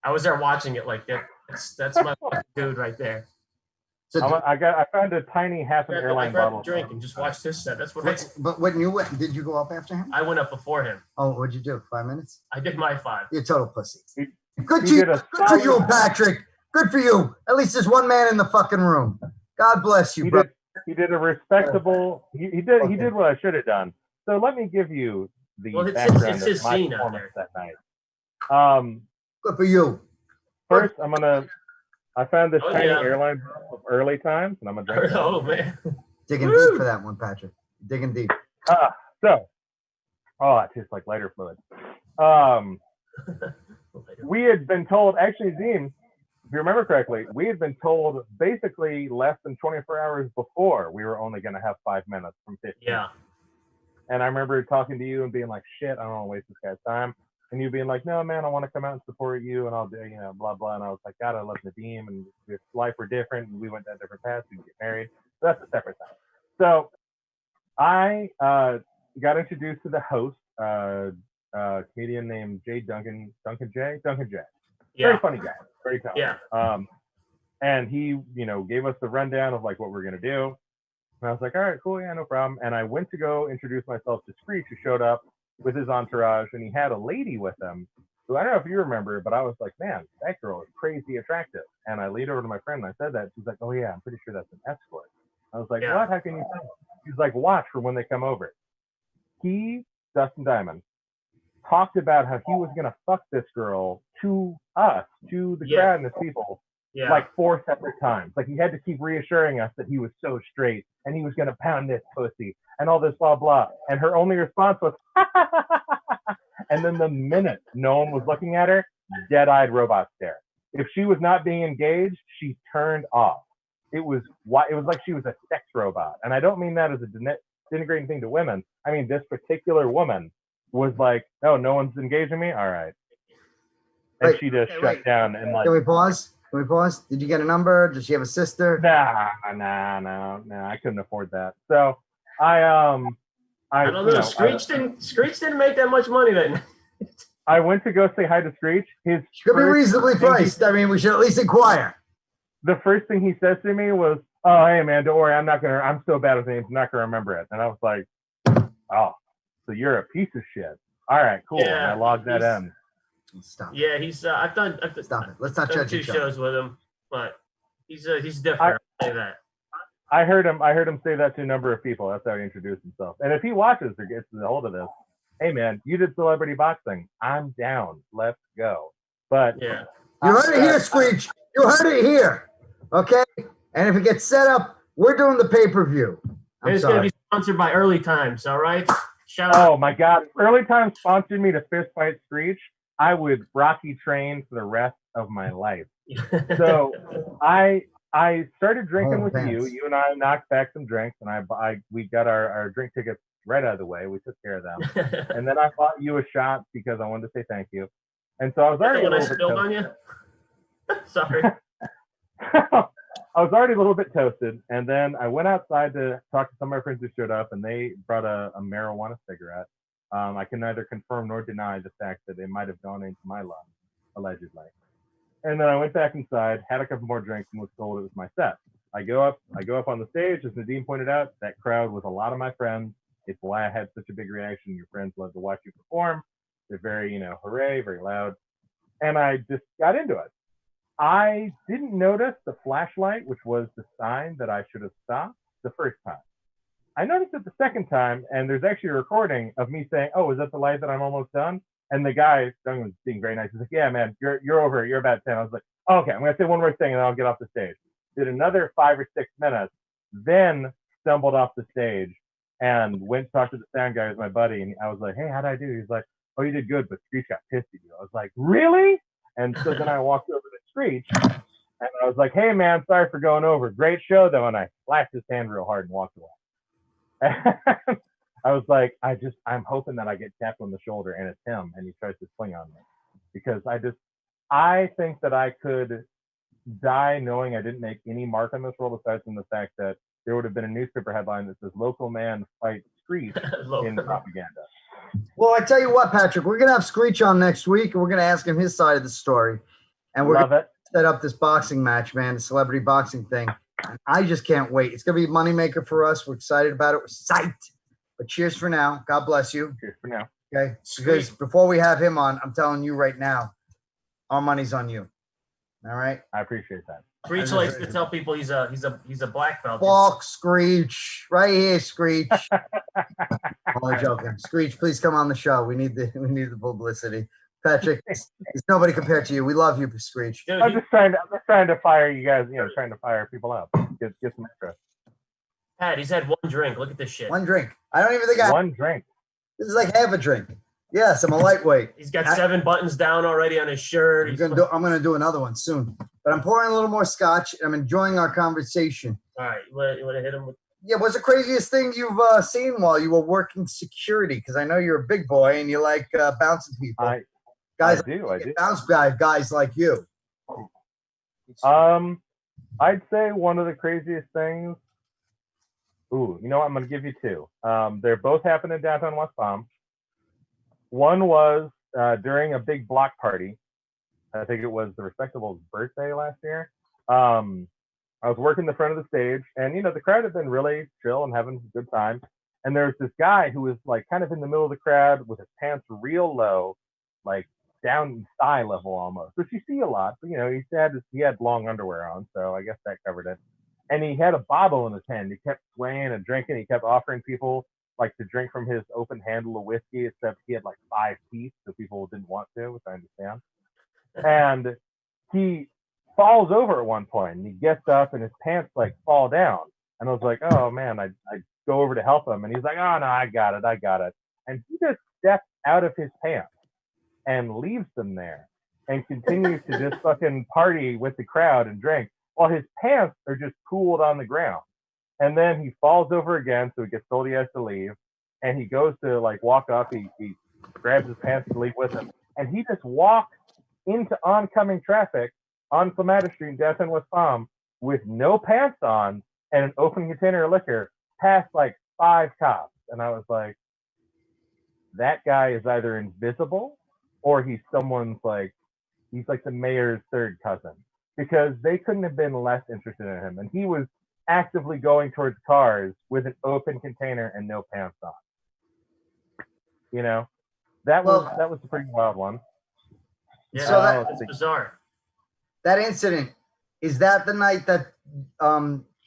I was there watching it like that. That's my fucking dude right there. So I found a tiny half an airline bottle. Drink and just watch this set. That's what I did. But when you went, did you go up after him? I went up before him. Oh, what'd you do? 5 minutes? I did my 5. You're a total pussy. Good for you, Patrick. Good for you. At least there's one man in the fucking room. God bless you, bro. He did a respectable. He did what I should have done. So let me give you the background it's his of my scene performance that night. Good for you. First, I found this tiny airline of early times, and I'm gonna drink. Oh man, digging deep for that one, Patrick. Digging deep. It tastes like lighter fluid. We had been told, actually, Nadeem, if you remember correctly, we had been told basically less than 24 hours before we were only going to have 5 minutes from 15. Yeah. And I remember talking to you and being like, shit, I don't want to waste this guy's time. And you being like, no, man, I want to come out and support you, and I'll do, blah, blah. And I was like, God, I love Nadeem, and if life were different, and we went down different paths, we'd get married. So that's a separate thing. So I got introduced to the host, a comedian named Duncan J. Very funny guy, very talented. Yeah. And he, gave us the rundown of like what we're gonna do. And I was like, all right, cool, yeah, no problem. And I went to go introduce myself to Screech, who showed up with his entourage, and he had a lady with him who, I don't know if you remember, but I was like, man, that girl is crazy attractive. And I leaned over to my friend and I said that. She's like, oh yeah, I'm pretty sure that's an escort. I was like, what? How can you tell? He's like, watch for when they come over. He, Dustin Diamond, talked about how he was gonna fuck this girl to us, to the crowd and the people, like 4 separate times. Like, he had to keep reassuring us that he was so straight and he was gonna pound this pussy and all this blah blah. And her only response was and then the minute no one was looking at her, dead-eyed robot stare. If she was not being engaged, she turned off. It was like she was a sex robot. And I don't mean that as a denigrating thing to women. I mean, this particular woman was like, oh, no one's engaging me? All right. And she just shut down and like... Can we pause? Did you get a number? Does she have a sister? Nah, I couldn't afford that. So I don't know. Screech didn't make that much money that night. I went to go say hi to Screech. She could be reasonably priced. I mean, we should at least inquire. The first thing he said to me was, oh, hey man, don't worry, I'm so bad with names, I'm not gonna remember it. And I was like, oh, so you're a piece of shit. All right, cool. Yeah, and I logged that in. Stop. Yeah, he's I've done Stop it. Let's not judge 2 each other. shows with him, but he's different. I'll say that. I heard him say that to a number of people. That's how he introduced himself. And if he watches or gets a hold of this, hey man, you did celebrity boxing. I'm down. Let's go. But yeah, you heard it here, Screech. You heard it here. Okay? And if it gets set up, we're doing the pay-per-view. It's going to be sponsored by Early Times, all right? Shout out. Oh my God. Early Times sponsored me to fist fight Screech. I would Rocky train for the rest of my life. So I started drinking with you. You and I knocked back some drinks, and we got our drink tickets right out of the way. We took care of them. And then I bought you a shot because I wanted to say thank you. And so I was already when I spilled on you? Sorry. I was already a little bit toasted, and then I went outside to talk to some of my friends who showed up, and they brought a marijuana cigarette. I can neither confirm nor deny the fact that they might have gone into my lungs, allegedly. And then I went back inside, had a couple more drinks, and was told it was my set. I go up on the stage, as Nadeem pointed out. That crowd was a lot of my friends. It's why I had such a big reaction. Your friends love to watch you perform. They're very, hooray, very loud. And I just got into it. I didn't notice the flashlight, which was the sign that I should have stopped the first time. I noticed it the second time, and there's actually a recording of me saying, oh, is that the light that I'm almost done? And the guy, Duncan was being very nice. He's like, yeah, man, you're over. You're about 10. I was like, Okay, I'm gonna say one more thing and then I'll get off the stage. Did another 5 or 6 minutes, then stumbled off the stage and went to talk to the sound guy, who's my buddy, and I was like, "Hey, how'd I do?" He's like, "Oh, you did good, but Screech got pissed at you." I was like, "Really?" And so then I walked over to Screech and I was like, "Hey, man, sorry for going over. Great show, though." And I slapped his hand real hard and walked away. I was like, I'm hoping that I get tapped on the shoulder and it's him and he tries to swing on me, because I think that I could die knowing I didn't make any mark on this world, aside from the fact that there would have been a newspaper headline that says "Local man fights Screech in propaganda." Well, I tell you what, Patrick, we're gonna have Screech on next week, and we're gonna ask him his side of the story, and we're gonna set up this boxing match, man, the celebrity boxing thing. And I just can't wait. It's gonna be a moneymaker for us. We're excited about it. We're psyched. But cheers for now. God bless you. Cheers for now. Okay, because before we have him on, I'm telling you right now, our money's on you. All right. I appreciate that. Screech likes to tell people he's a black belt. Fuck Screech, right here, Screech. I'm joking. Screech, please come on the show. We need the publicity. Patrick, there's nobody compared to you. We love you, Screech. Dude, I'm just trying to fire you guys. Trying to fire people up. Get some extra. Pat, he's had one drink. Look at this shit. One drink. I don't even think one drink. This is like half a drink. Yes, I'm a lightweight. He's got 7 buttons down already on his shirt. I'm gonna do another one soon. But I'm pouring a little more scotch. I'm enjoying our conversation. All right, you want to hit him with? Yeah, what's the craziest thing you've seen while you were working security? Because I know you're a big boy and you like bouncing people. I do. Bounce guys like you. I'd say one of the craziest things. Ooh, you know what? I'm gonna give you 2. They're both happened in downtown West Palm. One was during a big block party. I think it was the Respectable's birthday last year. I was working the front of the stage, and the crowd had been really chill and having a good time. And there was this guy who was like kind of in the middle of the crowd with his pants real low, like down thigh level almost, which you see a lot. But he had long underwear on, so I guess that covered it. And he had a bottle in his hand. He kept swaying and drinking. He kept offering people like to drink from his open handle of whiskey, except he had like 5 teeth, so people didn't want to, which I understand. And he falls over at one point, and he gets up, and his pants like fall down. And I was like, oh man, I go over to help him, and he's like, oh no, I got it. And he just steps out of his pants and leaves them there, and continues to just fucking party with the crowd and drink, while his pants are just pooled on the ground. And then he falls over again, so he gets told he has to leave. And he goes to like walk up. He grabs his pants to leave with him, and he just walks into oncoming traffic on Clematis Street in downtown West Palm with no pants on and an open container of liquor past like 5 cops. And I was like, that guy is either invisible or he's like the mayor's third cousin, because they couldn't have been less interested in him. And he was actively going towards cars with an open container and no pants on. That was a pretty wild one. Yeah, so that's bizarre. That incident, is that the night that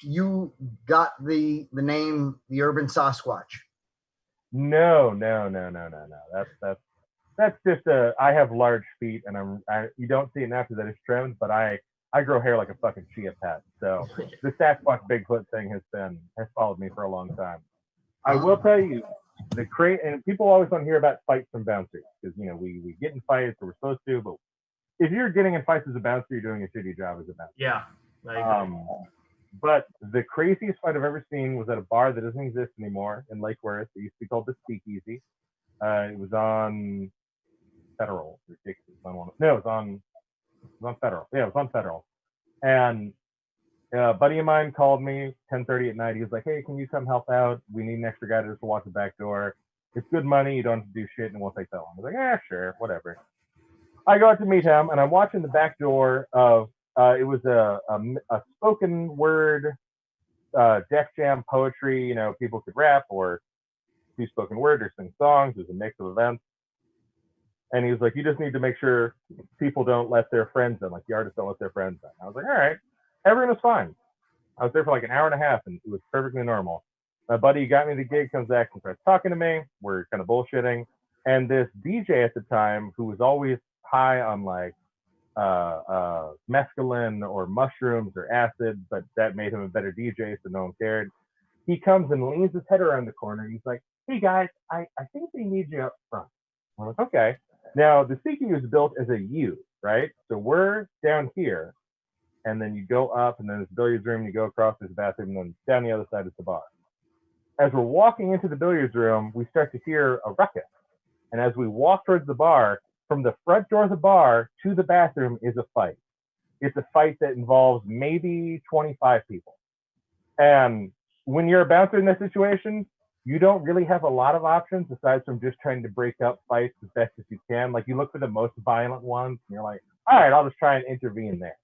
you got the name the Urban Sasquatch? No. That's just I have large feet, and you don't see it now because that is trimmed, but I grow hair like a fucking chia pet. So the Sasquatch Bigfoot thing has followed me for a long time. I will tell you, and people always want to hear about fights from bouncers, because we get in fights, or we're supposed to, but if you're getting in fights as a bouncer, you're doing a shitty job as a bouncer. Yeah. I agree. But the craziest fight I've ever seen was at a bar that doesn't exist anymore in Lake Worth. It used to be called the Speakeasy. It was on Federal. It was on Federal. Yeah, it was on Federal. And a buddy of mine called me 10:30 at night. He was like, hey, can you come help out? We need an extra guy to just watch the back door. It's good money. You don't have to do shit, and it won't take that long. I was like, yeah, sure, whatever. I go out to meet him, and I'm watching the back door of, it was a spoken word Def Jam poetry. People could rap or do spoken word or sing songs. There's a mix of events. And he was like, you just need to make sure people don't let their friends in, like the artists don't let their friends in. I was like, all right. Everyone was fine. I was there for like an hour and a half, and it was perfectly normal. My buddy who got me the gig comes back and starts talking to me. We're kind of bullshitting. And this DJ at the time, who was always high on like mescaline or mushrooms or acid, but that made him a better DJ, so no one cared. He comes and leans his head around the corner. He's like, "Hey guys, I think they need you up front." I'm like, "Okay." Now the CQ is built as a U, right? So we're down here, and then you go up, and then there's the billiards room. You go across, there's the bathroom, and then down the other side is the bar. As we're walking into the billiards room, we start to hear a ruckus. And as we walk towards the bar, from the front door of the bar to the bathroom is a fight. It's a fight that involves maybe 25 people. And when you're a bouncer in that situation, you don't really have a lot of options aside from just trying to break up fights as best as you can. Like, you look for the most violent ones, and you're like, all right, I'll just try and intervene there.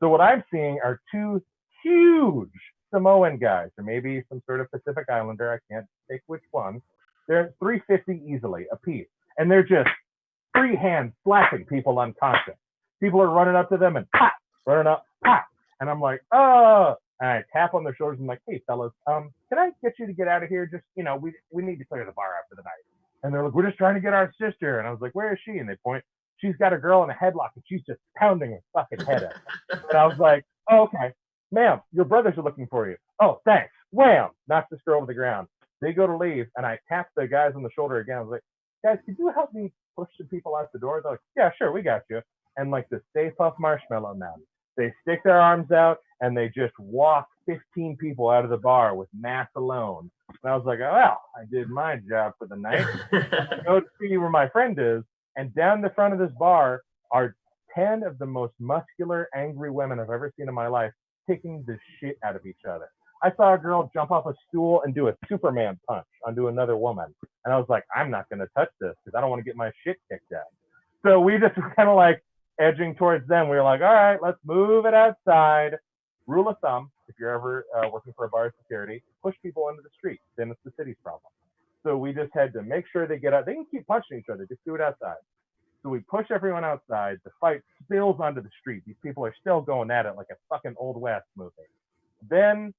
So what I'm seeing are two huge Samoan guys, or maybe some sort of Pacific Islander. I can't take which one. They're 350 easily a piece, and they're just free hand slapping people unconscious. People are running up to them and pop, running up, pop, and I'm like, oh. And I tap on their shoulders and I'm like, "Hey fellas, can I get you to get out of here? Just, we need to clear the bar after the night." And they're like, "We're just trying to get our sister." And I was like, "Where is she?" And they point. She's got a girl in a headlock and she's just pounding her fucking head in. And I was like, "Oh, okay, ma'am, your brothers are looking for you." "Oh, thanks." Wham! Knocks this girl to the ground. They go to leave, and I tap the guys on the shoulder again. I was like, "Guys, could you help me push some people out the door?" They're like, "Yeah, sure, we got you." And like the Stay Puft Marshmallow Man, they stick their arms out and they just walk 15 people out of the bar with mass alone. And I was like, "Oh, well, I did my job for the night." I go to see where my friend is, and down the front of this bar are 10 of the most muscular, angry women I've ever seen in my life, kicking the shit out of each other. I saw a girl jump off a stool and do a Superman punch onto another woman. And I was like, I'm not going to touch this because I don't want to get my shit kicked out. So we just were kind of like edging towards them. We were like, all right, let's move it outside. Rule of thumb, if you're ever working for a bar security, push people into the street. Then it's the city's problem. So we just had to make sure they get out. They can keep punching each other. Just do it outside. So we push everyone outside. The fight spills onto the street. These people are still going at it like a fucking Old West movie. Then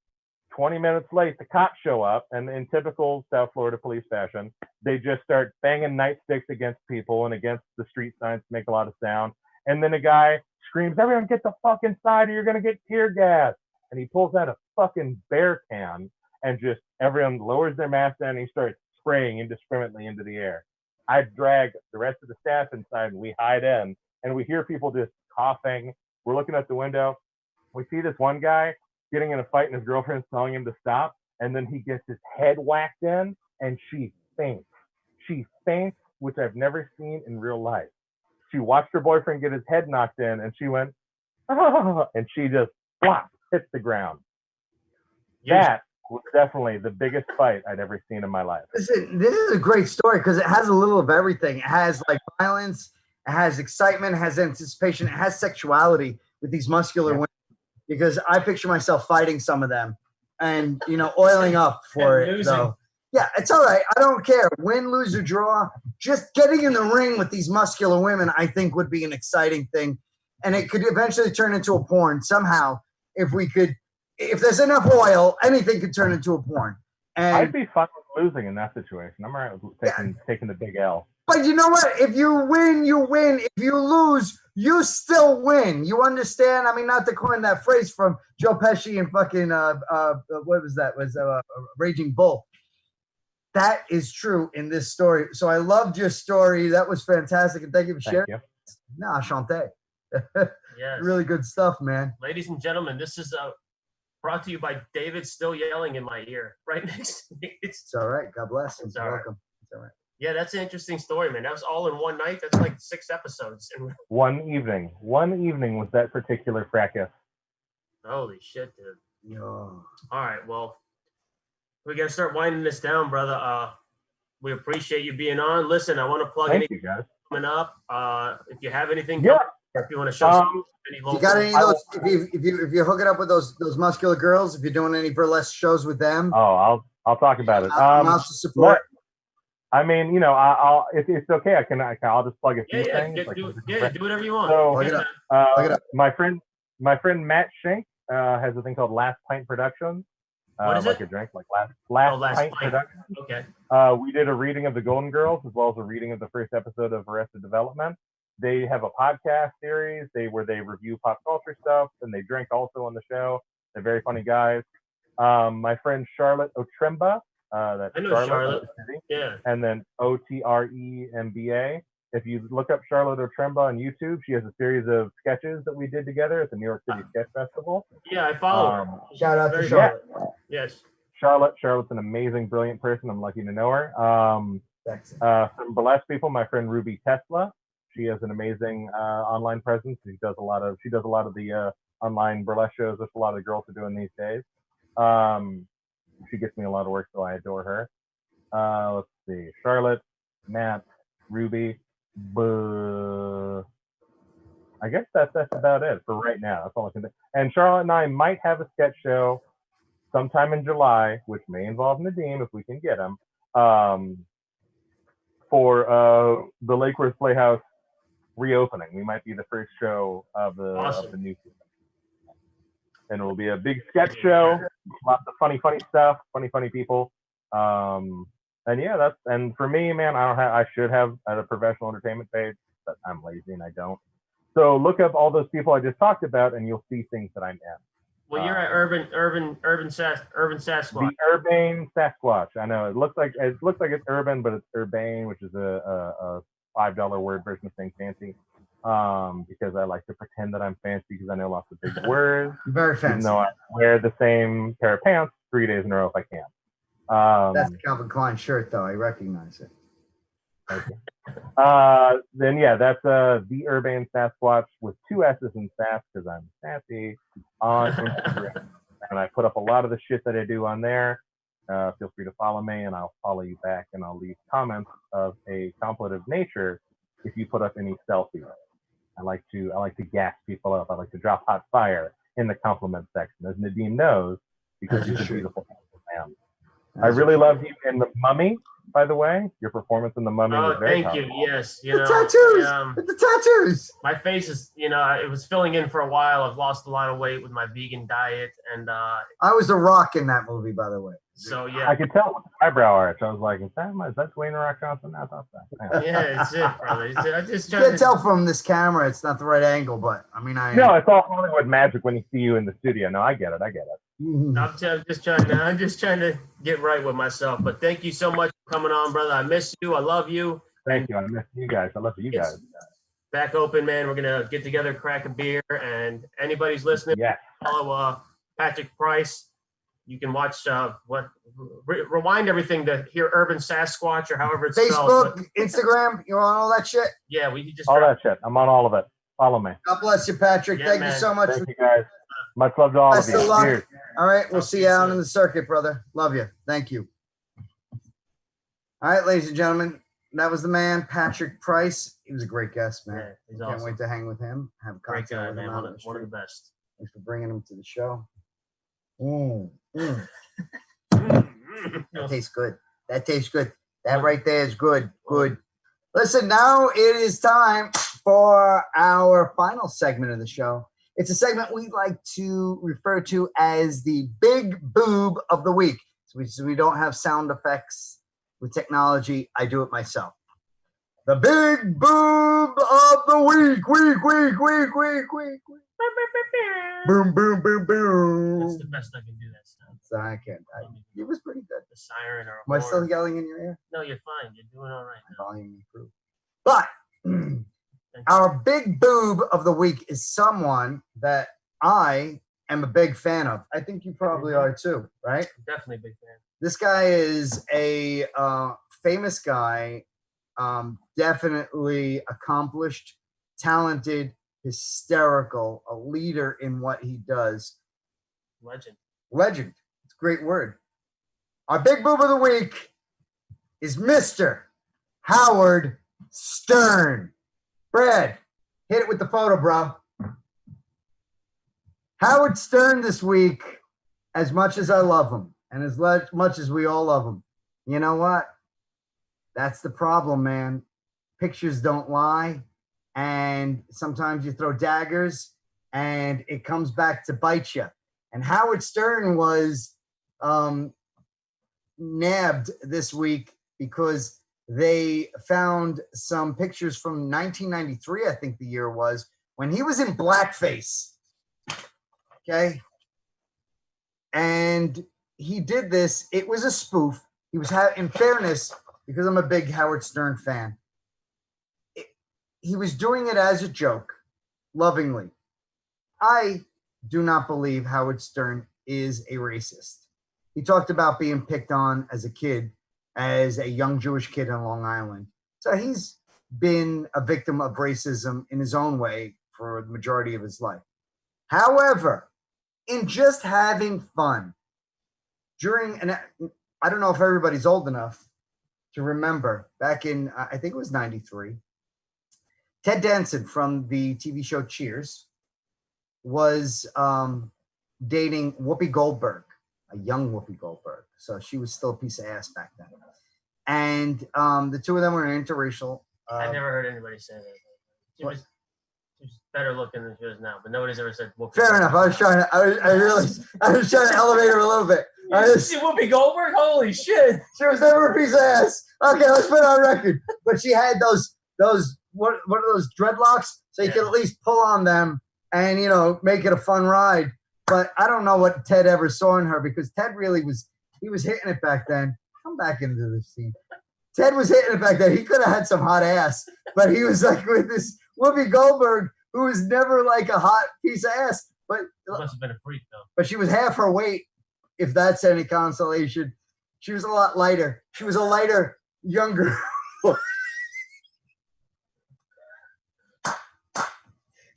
20 minutes late, the cops show up, and in typical South Florida police fashion, they just start banging nightsticks against people and against the street signs to make a lot of sound. And then a guy screams, "Everyone get the fuck inside or you're going to get tear gas." And he pulls out a fucking bear can, and just everyone lowers their mask down, and he starts spraying indiscriminately into the air. I drag the rest of the staff inside, and we hide in, and we hear people just coughing. We're looking out the window. We see this one guy getting in a fight, and his girlfriend's telling him to stop, and then he gets his head whacked in, and she faints. She faints, which I've never seen in real life. She watched her boyfriend get his head knocked in, and she went, "Oh," and she just flop, hits the ground. That was definitely the biggest fight I'd ever seen in my life. Listen, this is a great story because it has a little of everything. It has like violence, it has excitement, it has anticipation, it has sexuality with these muscular women. Because I picture myself fighting some of them and, oiling up for it. So, yeah, it's all right. I don't care. Win, lose, or draw. Just getting in the ring with these muscular women, I think, would be an exciting thing. And it could eventually turn into a porn somehow. If there's enough oil, anything could turn into a porn. And I'd be fine with losing in that situation. I'm all right with taking the big L. But you know what? If you win, you win. If you lose, you still win. You understand? I mean, not to coin that phrase from Joe Pesci and fucking what was that? Was Raging Bull. That is true in this story. So I loved your story. That was fantastic, and thank you for sharing. Thank you. Nah, Enchanté. Yes. Really good stuff, man. Ladies and gentlemen, this is brought to you by David still yelling in my ear right next to me. It's all right. God bless. It's all right. Welcome. It's all right. Yeah, that's an interesting story, man. That was all in one night. That's like 6 episodes. One evening was that particular fracas. Holy shit, dude. Yo. All right, well, we got to start winding this down, brother. We appreciate you being on. Listen, I want to plug anything coming up. If you have anything, if you want to show any local. You got any of those? If you hook it up with those muscular girls, if you're doing any burlesque shows with them. Oh, I'll talk about it. To support. I mean, I'll if it's okay, I'll just plug a few things. Do whatever you want. So, my friend Matt Schenk has a thing called Last Pint Productions. What is like it? A drink, like Last Pint Productions. Okay. We did a reading of the Golden Girls as well as a reading of the first episode of Arrested Development. They have a podcast series where they review pop culture stuff, and they drink also on the show. They're very funny guys. My friend Charlotte Otremba, that's I know Charlotte. City, Yeah. and then Otremba. If you look up Charlotte Otremba on YouTube, she has a series of sketches that we did together at the New York City Sketch Festival. Yeah, I follow her. Shout out to Charlotte. Yes. Charlotte's an amazing, brilliant person. I'm lucky to know her. Some burlesque people, my friend Ruby Tesla. She has an amazing online presence. She does a lot of the online burlesque shows that a lot of the girls are doing these days. She gets me a lot of work, so I adore her. Let's see, Charlotte, Matt, Ruby. I guess that's about it for right now. That's all I can do. And Charlotte and I might have a sketch show sometime in July, which may involve Nadeem if we can get him, for the Lake Worth Playhouse reopening. We might be the first show of the new season. And it will be a big sketch show, lots of funny stuff, funny people. And yeah, and for me, man, I should have a professional entertainment page, but I'm lazy and I don't. So look up all those people I just talked about, and you'll see things that I'm in. Well, you're at Urban Sasquatch. The Urbane Sasquatch. I know it looks like it's urban, but it's urbane, which is a $5 word version of saying fancy. Because I like to pretend that I'm fancy because I know lots of big words. Very fancy. Even though I wear the same pair of pants 3 days in a row if I can. That's the Calvin Klein shirt, though. I recognize it. Okay. Then yeah, that's the Urbane Sasquatch with 2 S's in sass because I'm sassy on Instagram, and I put up a lot of the shit that I do on there. Feel free to follow me, and I'll follow you back, and I'll leave comments of a contemplative nature if you put up any selfies. I like to gas people up. I like to drop hot fire in the compliment section, as Nadeem knows, because he's a beautiful man. I really love you in The Mummy, by the way. Your performance in The Mummy was very powerful. You. Yes. The tattoos! The tattoos! My face is, it was filling in for a while. I've lost a lot of weight with my vegan diet. And I was a rock in that movie, by the way. So, yeah. I could tell with the eyebrow arch. I was like, is that Dwayne The Rock Johnson? I thought that. Yeah, it's it, brother. I just you can't tell from this camera. It's not the right angle, but I mean, No, it's all Hollywood magic when you see you in the studio. No, I get it. I'm just trying to get right with myself. But thank you so much for coming on, brother. I miss you. I love you. Thank you. I miss you guys. I love you guys. Back open, man. We're gonna get together, crack a beer, and anybody's listening, follow Patrick Price. You can watch rewind everything to hear Urban Sasquatch or however it's Facebook, spelled. Instagram, you're on all that shit? Yeah, we just all that shit. I'm on all of it. Follow me. God bless you, Patrick. Yeah, Thank man. you so much. Thank you guys. Much love to all of you. Cheers. All right, we'll see you out in the circuit, brother. Love you. Thank you. All right, ladies and gentlemen, that was the man, Patrick Price. He was a great guest, man. Yeah, he's Can't awesome. wait to hang with him. Have a Great cocktail guy, with him man. out One on the of the street. best. Thanks for bringing him to the show. That tastes good. That tastes good. That right there is good. Good. Listen, now it is time for our final segment of the show. It's a segment we like to refer to as the big boob of the week. So we don't have sound effects with technology. I do it myself. The big boob of the week. Week. Boom, boom, boom, boom. That's the best I can do that stuff. So I can't. It was pretty good. The siren or Am I still yelling in your ear? No, you're fine. You're doing all right. My volume improved. But our big boob of the week is someone that I am a big fan of. I think you probably are too, right? Definitely a big fan. This guy is a famous guy, definitely accomplished, talented, hysterical, a leader in what he does. Legend. It's a great word. Our big boob of the week is Mr. Howard Stern. Brad, hit it with the photo, bro. Howard Stern this week, as much as I love him, and as much as we all love him, you know what? That's the problem, man. Pictures don't lie, and sometimes you throw daggers, and it comes back to bite you. And Howard Stern was nabbed this week because they found some pictures from 1993, I think the year was, when he was in blackface. Okay. And he did this. It was a spoof. He was, in fairness, because I'm a big Howard Stern fan, he was doing it as a joke, lovingly. I do not believe Howard Stern is a racist. He talked about being picked on as a kid, as a young Jewish kid on Long Island. So he's been a victim of racism in his own way for the majority of his life. However, in just having fun during, and I don't know if everybody's old enough to remember, back in, I think it was 93, Ted Danson from the TV show Cheers was dating Whoopi Goldberg, a young Whoopi Goldberg. So she was still a piece of ass back then. And the two of them were interracial. I never heard anybody say that. She was better looking than she is now, but nobody's ever said Whoopi. Fair enough. I was trying to elevate her a little bit. You see Whoopi Goldberg? Holy shit! She was never a piece of ass. Okay, let's put it on record. But she had those what are those dreadlocks? So you can at least pull on them and make it a fun ride. But I don't know what Ted ever saw in her, because Ted really was hitting it back then. Come back into this scene. Ted was hitting it back then. He could have had some hot ass, but he was like with this Whoopi Goldberg, who was never like a hot piece of ass. But must have been a freak though. But she was half her weight, if that's any consolation. She was a lot lighter. She was a lighter, younger.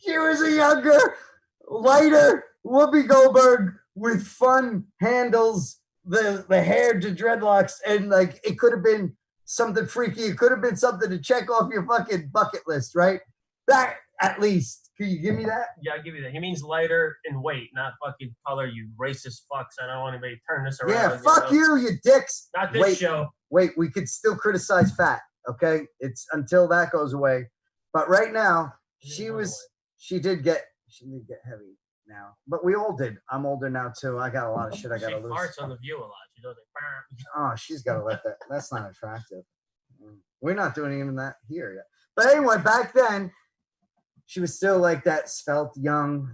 She was a younger, lighter Whoopi Goldberg with fun handles, the hair to dreadlocks, and like it could have been something freaky. It could have been something to check off your fucking bucket list, right? That at least. Can you give me that? Yeah, I'll give you that. He means lighter in weight, not fucking color, you racist fucks. I don't want anybody to turn this around. Yeah, fuck you dicks. Not this show. Wait, we could still criticize fat, okay? It's until that goes away. But right now, she did get heavy now. But we all did. I'm older now too. I got a lot of shit I gotta lose. She farts on The View a lot. She does like, oh, she's gotta let that. That's not attractive. We're not doing even that here yet. But anyway, back then, she was still like that svelte, young,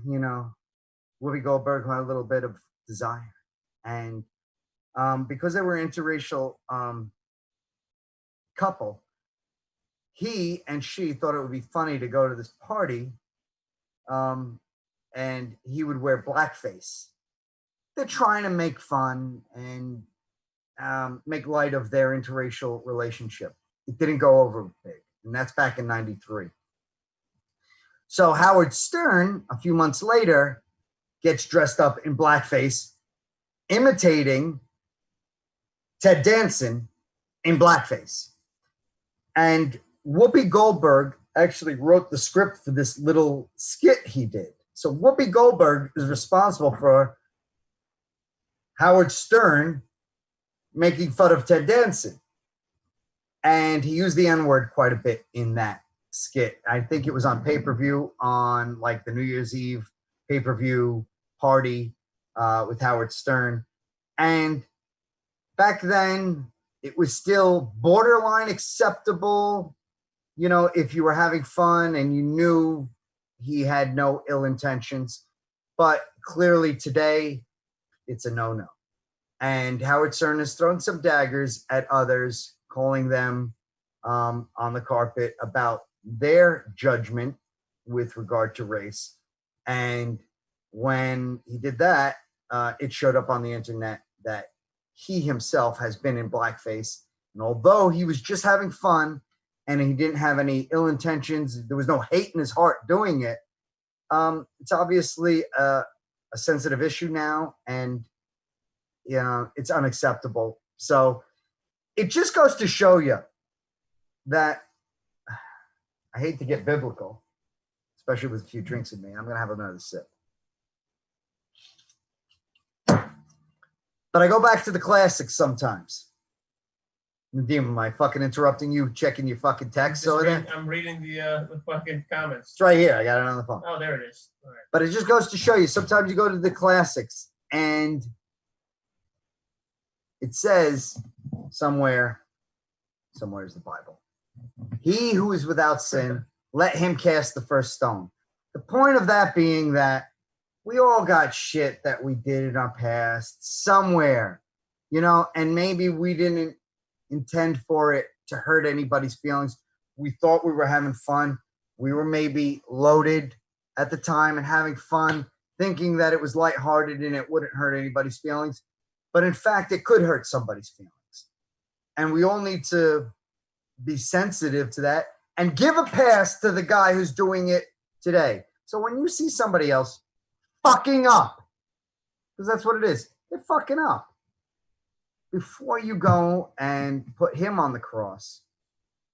Whoopi Goldberg, who had a little bit of desire. And because they were an interracial couple, he and she thought it would be funny to go to this party, and he would wear blackface. They're trying to make fun and make light of their interracial relationship. It didn't go over big, and that's back in 93. So Howard Stern, a few months later, gets dressed up in blackface, imitating Ted Danson in blackface. And Whoopi Goldberg actually wrote the script for this little skit he did. So Whoopi Goldberg is responsible for Howard Stern making fun of Ted Danson. And he used the N-word quite a bit in that skit. I think it was on pay-per-view on like the New Year's Eve pay-per-view party with Howard Stern. And back then it was still borderline acceptable, if you were having fun and you knew he had no ill intentions. But clearly today it's a no-no. And Howard Stern has thrown some daggers at others, calling them on the carpet about their judgment with regard to race. And when he did that, it showed up on the internet that he himself has been in blackface. And although he was just having fun and he didn't have any ill intentions, there was no hate in his heart doing it. It's obviously a sensitive issue now, and it's unacceptable. So it just goes to show you that I hate to get biblical, especially with a few drinks in me. I'm going to have another sip. But I go back to the classics sometimes. Nadeem, am I fucking interrupting you, checking your fucking text? I'm reading the fucking comments. It's right here. I got it on the phone. Oh, there it is. All right. But it just goes to show you, sometimes you go to the classics and it says somewhere somewhere is the Bible. He who is without sin, let him cast the first stone. The point of that being that we all got shit that we did in our past somewhere, you know, and maybe we didn't intend for it to hurt anybody's feelings. We thought we were having fun. We were maybe loaded at the time and having fun, thinking that it was lighthearted and it wouldn't hurt anybody's feelings. But in fact, it could hurt somebody's feelings. And we all need to be sensitive to that and give a pass to the guy who's doing it today. So when you see somebody else fucking up, because that's what it is, they're fucking up. Before you go and put him on the cross,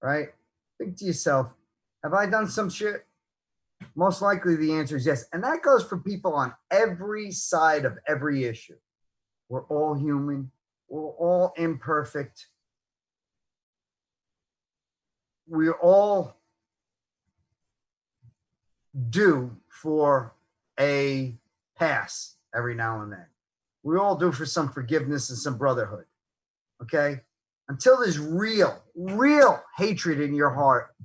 right? Think to yourself, have I done some shit? Most likely the answer is yes. And that goes for people on every side of every issue. We're all human. We're all imperfect. We're all due for a pass every now and then. We all do for some forgiveness and some brotherhood. Okay? Until there's real hatred in your heart,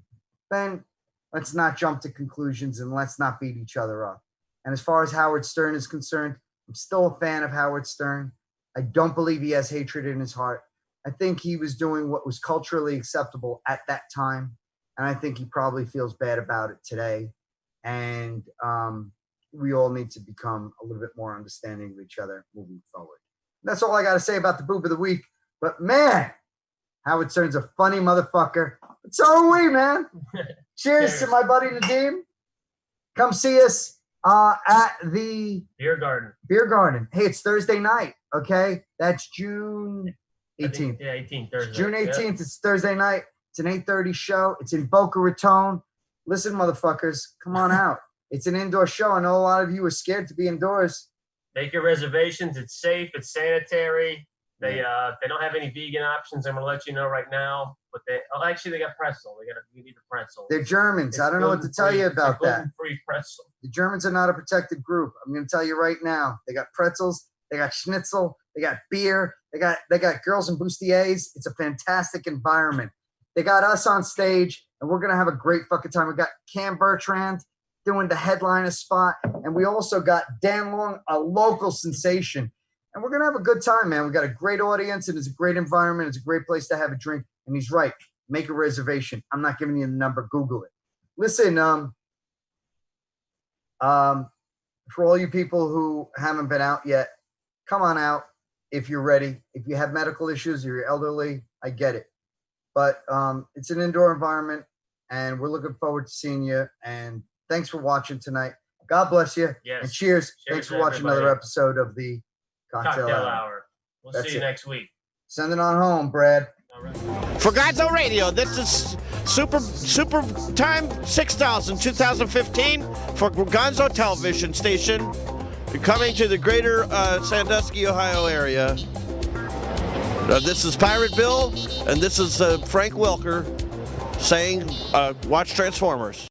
then let's not jump to conclusions and let's not beat each other up. And as far as Howard Stern is concerned, I'm still a fan of Howard Stern. I don't believe he has hatred in his heart. I think he was doing what was culturally acceptable at that time. And I think he probably feels bad about it today. And we all need to become a little bit more understanding of each other moving forward. That's all I got to say about the boob of the week. But man, Howard Stern's a funny motherfucker. But so are we, man. Cheers to my buddy Nadeem. Come see us at the Beer Garden. Beer Garden. Hey, it's Thursday night. Okay, that's June 18th. Yeah, 18th. Thursday. June 18th. Yeah. It's Thursday night. It's an 8:30 show. It's in Boca Raton. Listen, motherfuckers, come on out. It's an indoor show. I know a lot of you are scared to be indoors. Make your reservations. It's safe. It's sanitary. They don't have any vegan options. I'm gonna let you know right now. But they got pretzel. You need a pretzel. They're Germans. I don't know what to tell you about that. Gluten-free pretzel. The Germans are not a protected group. I'm gonna tell you right now. They got pretzels. They got schnitzel. They got beer. They got girls and bustiers. It's a fantastic environment. They got us on stage, and we're gonna have a great fucking time. We got Cam Bertrand doing the headliner spot, and we also got Dan Long, a local sensation. And we're going to have a good time, man. We got a great audience, and it's a great environment. It's a great place to have a drink. And he's right. Make a reservation. I'm not giving you the number. Google it. Listen, for all you people who haven't been out yet, come on out if you're ready. If you have medical issues or you're elderly, I get it. But it's an indoor environment, and we're looking forward to seeing you. And thanks for watching tonight. God bless you. Yes. And cheers. Thanks for watching another episode of the Cokctail Hour. We'll see you next week. Send it on home, Brad. For Gonzo Radio, this is Super Time 6000 2015 for Gonzo Television Station, coming to the greater Sandusky, Ohio area. This is Pirate Bill, and this is Frank Welker saying, watch Transformers.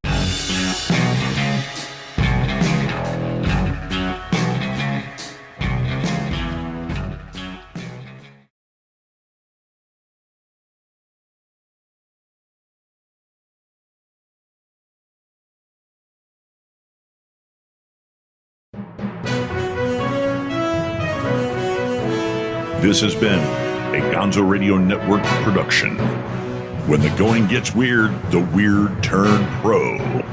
This has been a Gonzo Radio Network production. When the going gets weird, the weird turn pro.